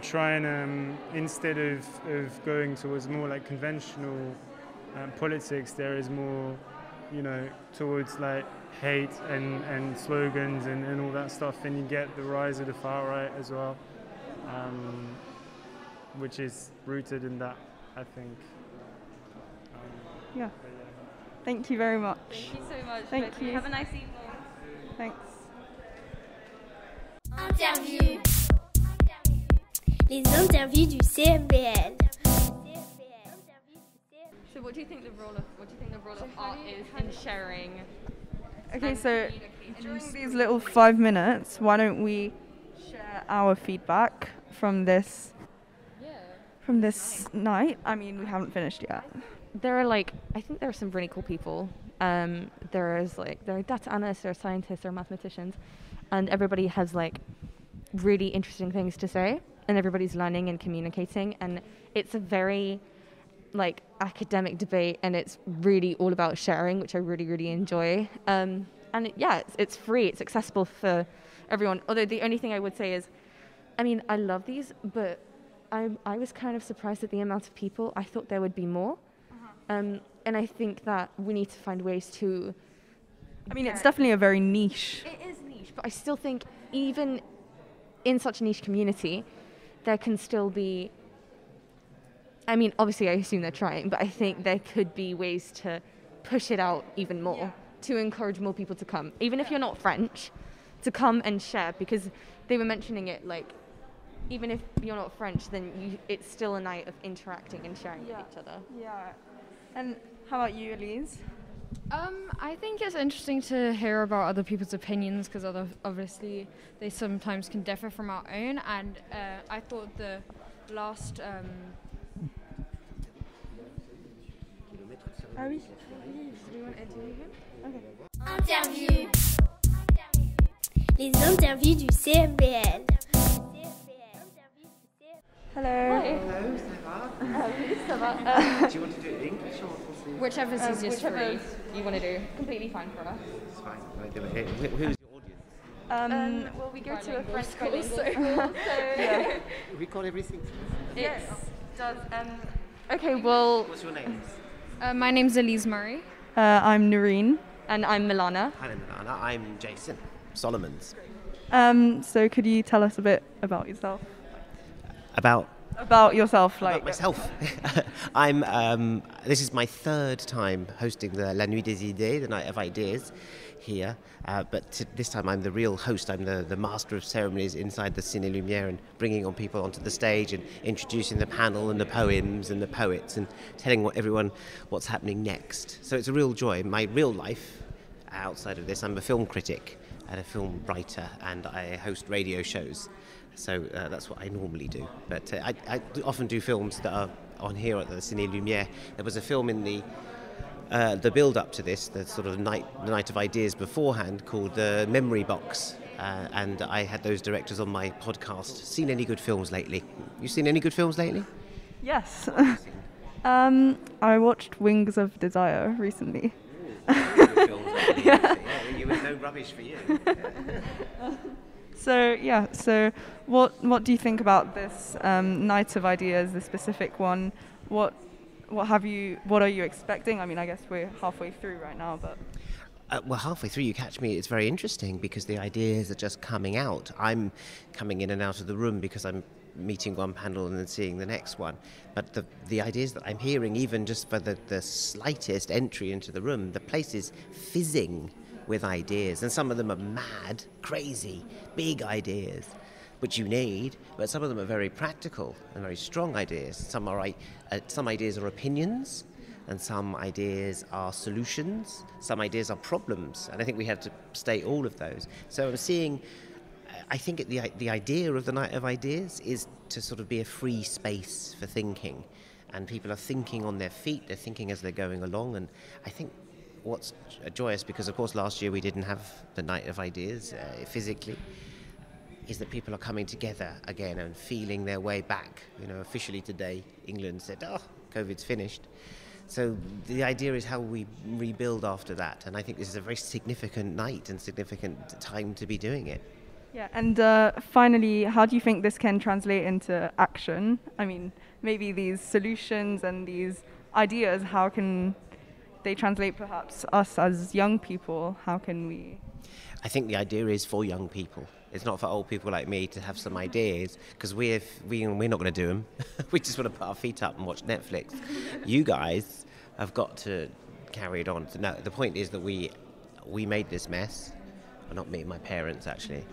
trying, instead of going towards more conventional politics, there is more, towards hate and slogans and all that stuff, and you get the rise of the far right as well, which is rooted in that, I think.
Yeah. Thank you very much.
Thank you so much.
Thank you.
Have a nice evening.
Thanks.
Interview. Les interviews du CMBL.
So what do you think the role of art is in sharing?
Okay, so during these little 5 minutes, why don't we share our feedback from this night? I mean, we haven't finished yet.
I think there are some really cool people. There are data analysts, there are scientists, there are mathematicians, and everybody has really interesting things to say, and everybody's learning and communicating, and it's a very academic debate, and it's really all about sharing, which I really, really enjoy. It's free, it's accessible for everyone. Although the only thing I would say is, I love these, but I was kind of surprised at the amount of people. I thought there would be more. And I think that we need to find ways to...
it's definitely a very niche.
It is niche, but I still think even in such a niche community, there can still be... obviously I assume they're trying, but I think there could be ways to push it out even more, to encourage more people to come. Even if you're not French, to come and share, because they were mentioning it, even if you're not French, then it's still a night of interacting and sharing with each other.
Yeah. And how about you, Elise?
I think it's interesting to hear about other people's opinions, because obviously they sometimes can differ from our own, and I thought the last...
Ah oui.
Interview. Les interviews du CMBL.
Hello.
Hi.
Hello, ça va?
Ça va.
Do you want to do it in English or French?
Whichever's easiest for you. You want to do. Completely fine for us.
It's fine. I'll do it here. Who's your audience?
Well, we go to a French school,
Yeah.
Record everything.
Yes. Does okay. Well.
What's your name?
My name's Elise Murray.
I'm Noreen.
And I'm Milana.
Hi, Milana. I'm Jason Solomons.
So could you tell us a bit about yourself?
About
yourself,
about myself. This is my third time hosting the La Nuit des Idées, the Night of Ideas, here. But this time I'm the real host. I'm the master of ceremonies inside the Ciné Lumière, and bringing on people onto the stage and introducing the panel and the poems and the poets and telling everyone what's happening next. So it's a real joy. My real life, outside of this, I'm a film critic and a film writer, and I host radio shows. So that's what I normally do. But I often do films that are on here at the Ciné Lumière. There was a film in the build-up to this, the sort of the night of ideas beforehand, called The Memory Box. And I had those directors on my podcast. Seen any good films lately? You seen any good films lately?
Yes. I watched Wings of Desire recently.
Good films lately. Yeah. You were no rubbish for you.
So what do you think about this Night of Ideas, the specific one? What are you expecting? I guess we're halfway through right now, but...
Well, halfway through you catch me. It's very interesting because the ideas are just coming out. I'm coming in and out of the room because I'm meeting one panel and then seeing the next one. But the ideas that I'm hearing, even just for the slightest entry into the room, the place is fizzing with ideas, and some of them are mad, crazy, big ideas, which you need, but some of them are very practical and very strong ideas. Some ideas are opinions, and some ideas are solutions, some ideas are problems, and I think we have to state all of those. So I'm seeing, I think the idea of the Night of Ideas is to sort of be a free space for thinking, and people are thinking on their feet, they're thinking as they're going along, and I think what's joyous, because of course last year we didn't have the Night of Ideas physically, is that people are coming together again and feeling their way back. Officially today England said, COVID's finished. So the idea is how we rebuild after that, and I think this is a very significant night and significant time to be doing it.
Yeah, and finally, how do you think this can translate into action? Maybe these solutions and these ideas, how can they translate perhaps us as young people? How can we...
I think the idea is for young people. It's not for old people like me to have some ideas, because we're not going to do them. We just want to put our feet up and watch Netflix. You guys have got to carry it on. No, the point is that we made this mess. Well, not me, my parents actually.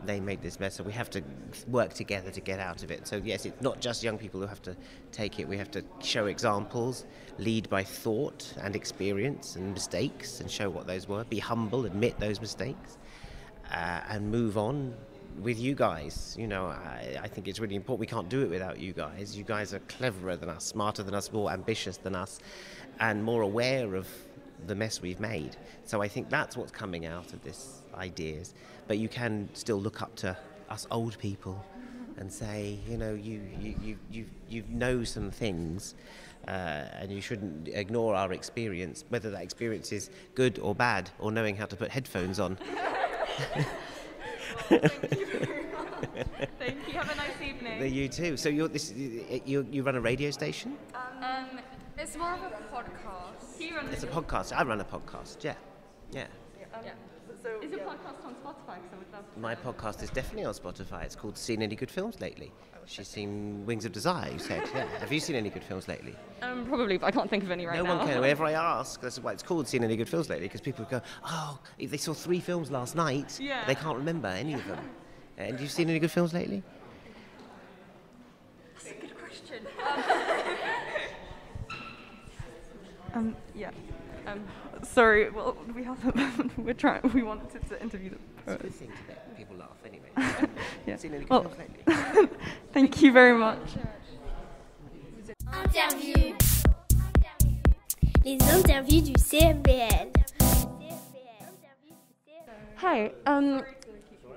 they made this mess, so we have to work together to get out of it. So yes, it's not just young people who have to take it. We have to show examples, lead by thought and experience and mistakes, and show what those were. Be humble, admit those mistakes, and move on with you guys. You know, I think it's really important. We can't do it without you guys. You guys are cleverer than us, smarter than us, more ambitious than us, and more aware of the mess we've made. So I think that's what's coming out of this ideas. But you can still look up to us old people and say, you know, you know some things, and you shouldn't ignore our experience, whether that experience is good or bad, or knowing how to put headphones on.
Thank you very much. Thank you. Have a nice evening.
You too. So you run a radio station?
It's more of a podcast.
It's a podcast. I run a podcast. Yeah.
So is your podcast on Spotify?
My podcast is definitely on Spotify. It's called Seen Any Good Films Lately? She's seen Wings of Desire, you said. Yeah. Have you seen any good films lately?
Probably, but I can't think of any right now.
No one can. Whenever I ask, that's why it's called Seen Any Good Films Lately, because people go, oh, if they saw 3 films last night, they can't remember any of them. And you've seen any good films lately?
That's a good question.
Yeah. Sorry, well, we have we wanted to interview them.
It's a good thing to let people laugh anyway.
Yeah.
Seen any good films lately?
Thank you very much.
Interview. Les interviews du CMBL.
Hi.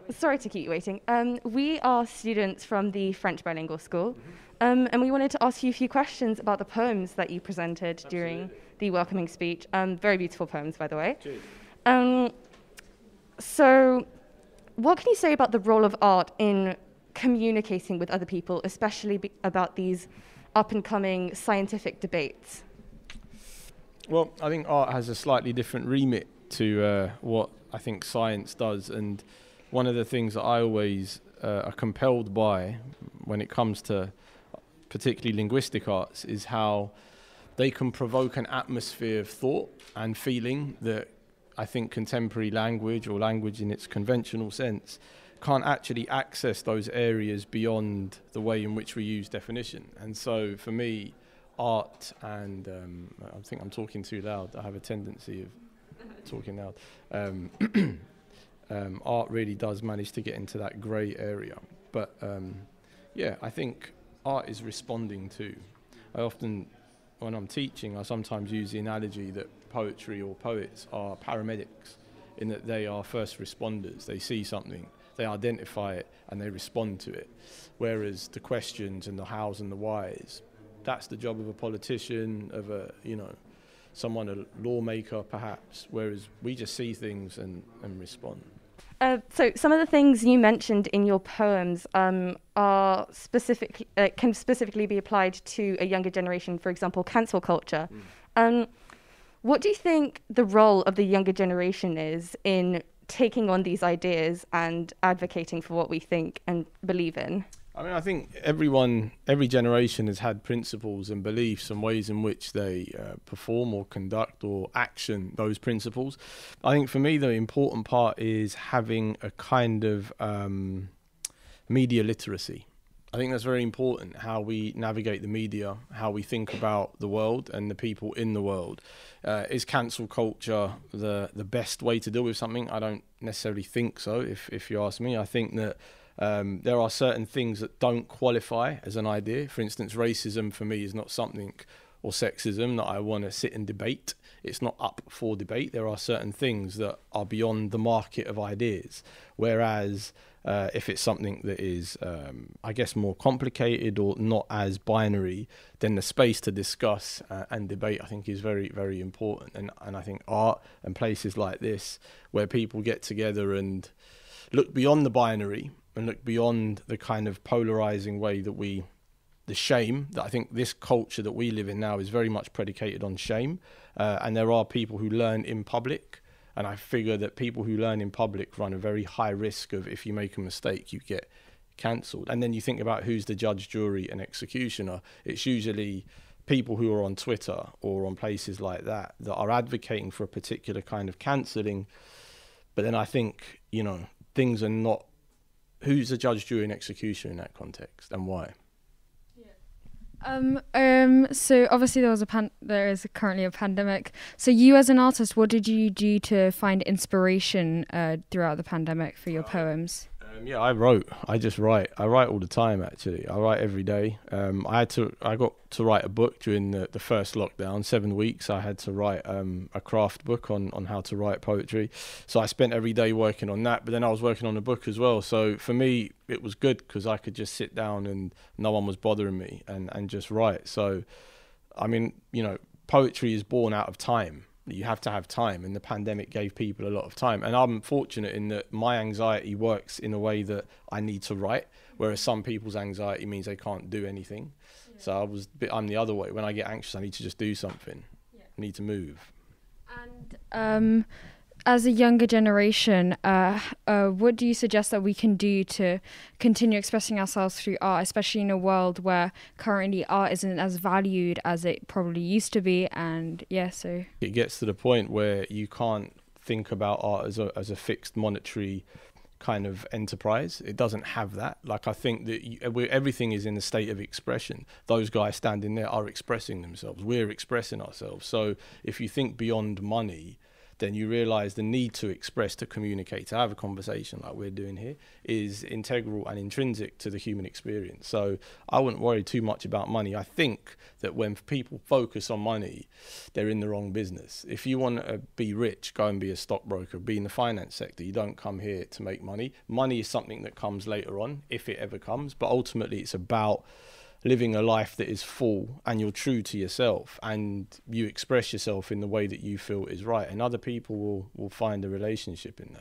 Sorry to keep you waiting. We are students from the French Bilingual School, and we wanted to ask you a few questions about the poems that you presented during the welcoming speech. Very beautiful poems, by the way. So, what can you say about the role of art in communicating with other people, especially about these up-and-coming scientific debates?
Well, I think art has a slightly different remit to what I think science does, and one of the things that I always are compelled by when it comes to particularly linguistic arts is how they can provoke an atmosphere of thought and feeling that I think contemporary language, or language in its conventional sense, can't actually access those areas beyond the way in which we use definition. And so for me, art and I think I'm talking too loud. I have a tendency of talking loud. Art really does manage to get into that grey area. But yeah, I think art is responding to. I often, when I'm teaching, I sometimes use the analogy that poetry or poets are paramedics, in that they are first responders. They see something, they identify it, and they respond to it. Whereas the questions and the hows and the whys, that's the job of a politician, of a, you know, someone, a lawmaker perhaps, whereas we just see things and respond.
So some of the things you mentioned in your poems are specific, can specifically be applied to a younger generation, for example, cancel culture. What do you think the role of the younger generation is in taking on these ideas and advocating for what we think and believe in?
I mean, I think every generation has had principles and beliefs and ways in which they perform or conduct or action those principles. I think for me, the important part is having a kind of media literacy. I think that's very important, how we navigate the media, how we think about the world and the people in the world. Is cancel culture the best way to deal with something? I don't necessarily think so, if you ask me. I think that there are certain things that don't qualify as an idea. For instance, racism for me is not something, or sexism, that I want to sit and debate. It's not up for debate. There are certain things that are beyond the market of ideas. Whereas if it's something that is, I guess, more complicated or not as binary, then the space to discuss and debate, I think, is very, very important. And I think art and places like this, where people get together and look beyond the binary and look beyond the kind of polarizing way that the shame, that I think this culture that we live in now is very much predicated on shame. And there are people who learn in public. And I figure that people who learn in public run a very high risk of, if you make a mistake, you get cancelled. And then you think about who's the judge, jury and executioner. It's usually people who are on Twitter or on places like that are advocating for a particular kind of cancelling. But then I think, you know, things are not who's a judge, jury and executioner in that context, and why?
So obviously there is currently a pandemic. So you as an artist, what did you do to find inspiration throughout the pandemic for your poems?
Yeah, I just write. I write all the time, actually. I write every day. I got to write a book during the first lockdown, 7 weeks. I had to write a craft book on how to write poetry. So I spent every day working on that, but then I was working on a book as well. So for me, it was good because I could just sit down and no one was bothering me and just write. So, I mean, you know, poetry is born out of time. You have to have time, and the pandemic gave people a lot of time. And I'm fortunate in that my anxiety works in a way that I need to write, whereas some people's anxiety means they can't do anything. Yeah. So I'm the other way. When I get anxious, I need to just do something. Yeah. I need to move.
And as a younger generation, what do you suggest that we can do to continue expressing ourselves through art, especially in a world where currently art isn't as valued as it probably used to be? And yeah, so
it gets to the point where you can't think about art as a fixed monetary kind of enterprise. It doesn't have that. Like, I think that everything is in a state of expression. Those guys standing there are expressing themselves. We're expressing ourselves. So if you think beyond money, then you realize the need to express, to communicate, to have a conversation like we're doing here is integral and intrinsic to the human experience. So I wouldn't worry too much about money. I think that when people focus on money, they're in the wrong business. If you want to be rich, go and be a stockbroker, be in the finance sector. You don't come here to make money. Money is something that comes later on, if it ever comes, but ultimately it's about living a life that is full and you're true to yourself and you express yourself in the way that you feel is right, and other people will find a relationship in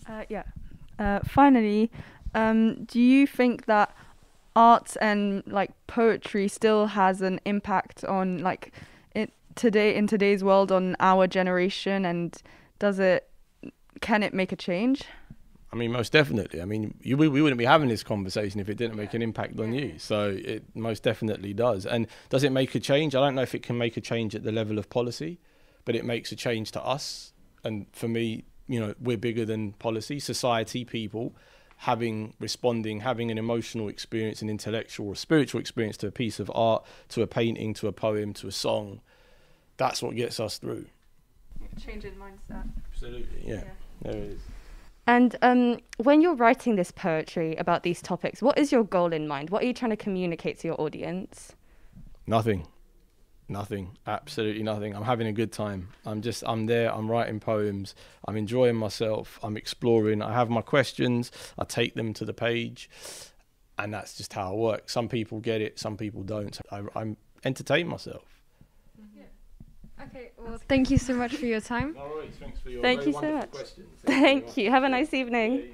that.
Finally, do you think that art and like poetry still has an impact on like in today's world on our generation, and can it make a change?
I mean, most definitely. I mean, we wouldn't be having this conversation if it didn't make an impact on you. So it most definitely does. And does it make a change? I don't know if it can make a change at the level of policy, but it makes a change to us. And for me, you know, we're bigger than policy. Society, people, having an emotional experience, an intellectual or spiritual experience to a piece of art, to a painting, to a poem, to a song. That's what gets us through.
Change in mindset.
Absolutely, yeah. There it is.
And when you're writing this poetry about these topics, what is your goal in mind? What are you trying to communicate to your audience?
Nothing, absolutely nothing. I'm having a good time. I'm there, I'm writing poems, I'm enjoying myself, I'm exploring, I have my questions, I take them to the page, and that's just how I work. Some people get it, some people don't. I'm entertain myself.
Okay, well, thank you so much for your time.
No worries, thanks for your
Thank you so much. Thank you. Have a nice evening.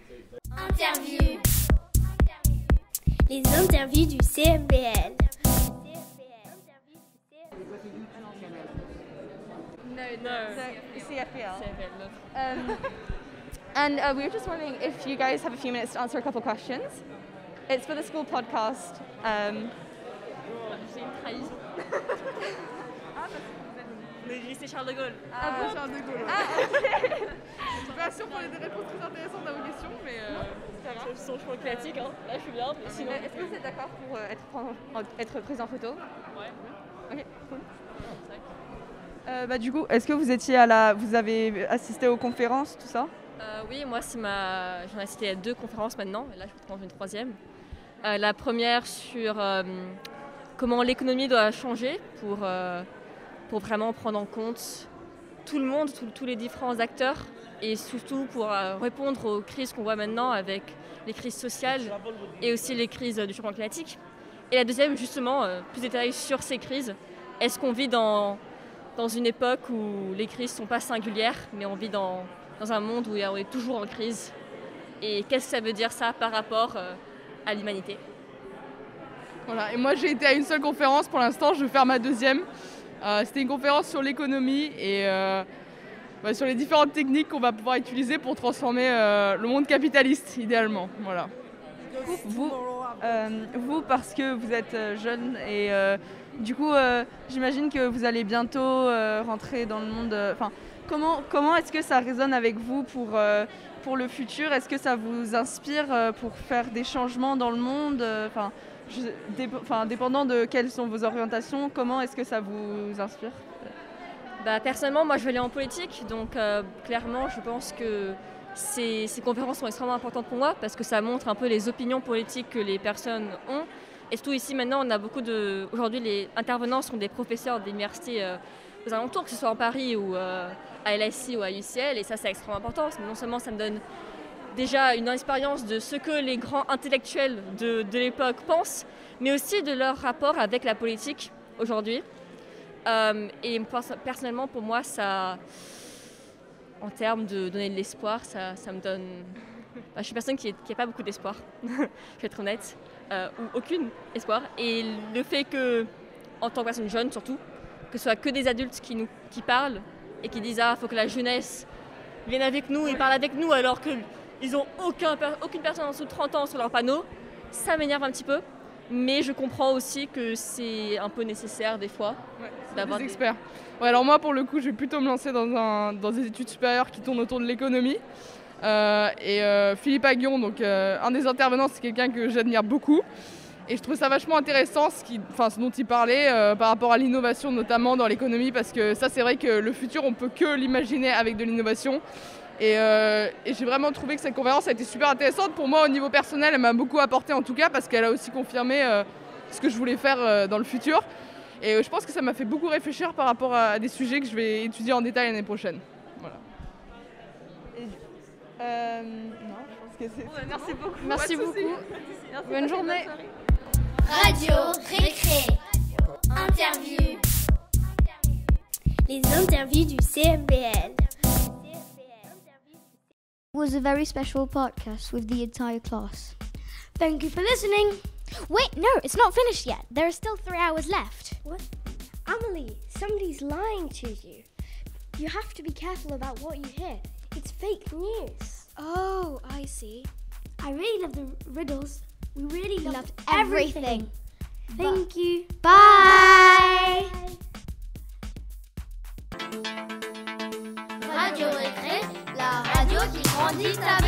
Interview. Les interviews du CFBL.
No, CFBL. And we were just wondering if you guys have a few minutes to answer a couple questions. It's for the school podcast.
Le lycée Charles de Gaulle.
Charles de Gaulle. Ok. Je suis pas sûre qu'on ait des réponses très intéressantes à vos questions, mais c'est pas grave.
C'est son choix classique, hein. Là, je suis bien, mais sinon...
Est-ce que vous êtes d'accord pour être prise en photo?
Ouais.
Ok, cool. Du coup, est-ce que vous avez assisté aux conférences, tout ça?
Oui, moi, j'en ai assisté à 2 conférences maintenant, et là, je prends une 3e. La première sur comment l'économie doit changer pour vraiment prendre en compte tout le monde, tous les différents acteurs, et surtout pour répondre aux crises qu'on voit maintenant avec les crises sociales et aussi les crises du changement climatique. Et la deuxième, justement, plus de détails sur ces crises. Est-ce qu'on vit dans une époque où les crises ne sont pas singulières, mais on vit dans un monde où on est toujours en crise? Et qu'est-ce que ça veut dire ça par rapport à l'humanité?
Voilà, et moi j'ai été à une seule conférence pour l'instant, je vais faire ma 2e. C'était une conférence sur l'économie et sur les différentes techniques qu'on va pouvoir utiliser pour transformer le monde capitaliste, idéalement. Voilà. Vous, parce que vous êtes jeune et du coup, j'imagine que vous allez bientôt rentrer dans le monde... Comment est-ce que ça résonne avec vous pour le futur? Est-ce que ça vous inspire pour faire des changements dans le monde? Dépendant de quelles sont vos orientations, comment est-ce que ça vous inspire?
Personnellement, moi je vais aller en politique, donc clairement je pense que ces conférences sont extrêmement importantes pour moi parce que ça montre un peu les opinions politiques que les personnes ont. Et surtout ici maintenant, on a beaucoup de... Aujourd'hui, les intervenants sont des professeurs d'universités aux alentours, que ce soit en Paris ou à LSI ou à UCL, et ça c'est extrêmement important parce que non seulement ça me donne déjà une expérience de ce que les grands intellectuels de l'époque pensent, mais aussi de leur rapport avec la politique aujourd'hui. Et personnellement, pour moi, ça, en termes de donner de l'espoir, ça me donne... je suis une personne qui n'a pas beaucoup d'espoir, je vais être honnête, ou aucune espoir. Et le fait que, en tant que personne jeune surtout, que ce soit que des adultes qui parlent et qui disent « Ah, il faut que la jeunesse vienne avec nous et parle avec nous » alors qu'ils n'ont aucune personne en dessous de 30 ans sur leur panneau, ça m'énerve un petit peu. Mais je comprends aussi que c'est un peu nécessaire des fois d'avoir
des experts. Ouais, alors moi, pour le coup, je vais plutôt me lancer dans des études supérieures qui tournent autour de l'économie. Philippe Aghion, donc un des intervenants, c'est quelqu'un que j'admire beaucoup. Et je trouve ça vachement intéressant ce dont il parlait par rapport à l'innovation, notamment dans l'économie, parce que ça, c'est vrai que le futur, on peut que l'imaginer avec de l'innovation. Et j'ai vraiment trouvé que cette conférence a été super intéressante. Pour moi, au niveau personnel, elle m'a beaucoup apporté en tout cas, parce qu'elle a aussi confirmé ce que je voulais faire dans le futur. Et je pense que ça m'a fait beaucoup réfléchir par rapport à des sujets que je vais étudier en détail l'année prochaine. Voilà. Non, je pense que c'est... Ouais, merci beaucoup.
Merci beaucoup. Bonne journée.
Radio Récré. Interview. Les interviews du CMBL.
It was a very special podcast with the entire class.
Thank you for listening.
Wait, no, it's not finished yet. There are still 3 hours left.
What? Amelie, somebody's lying to you. You have to be careful about what you hear. It's fake news.
Oh, I see.
I really love the riddles. We really
loved
everything. Thank you.
Bye.
Radio Récré, la radio qui grandit ta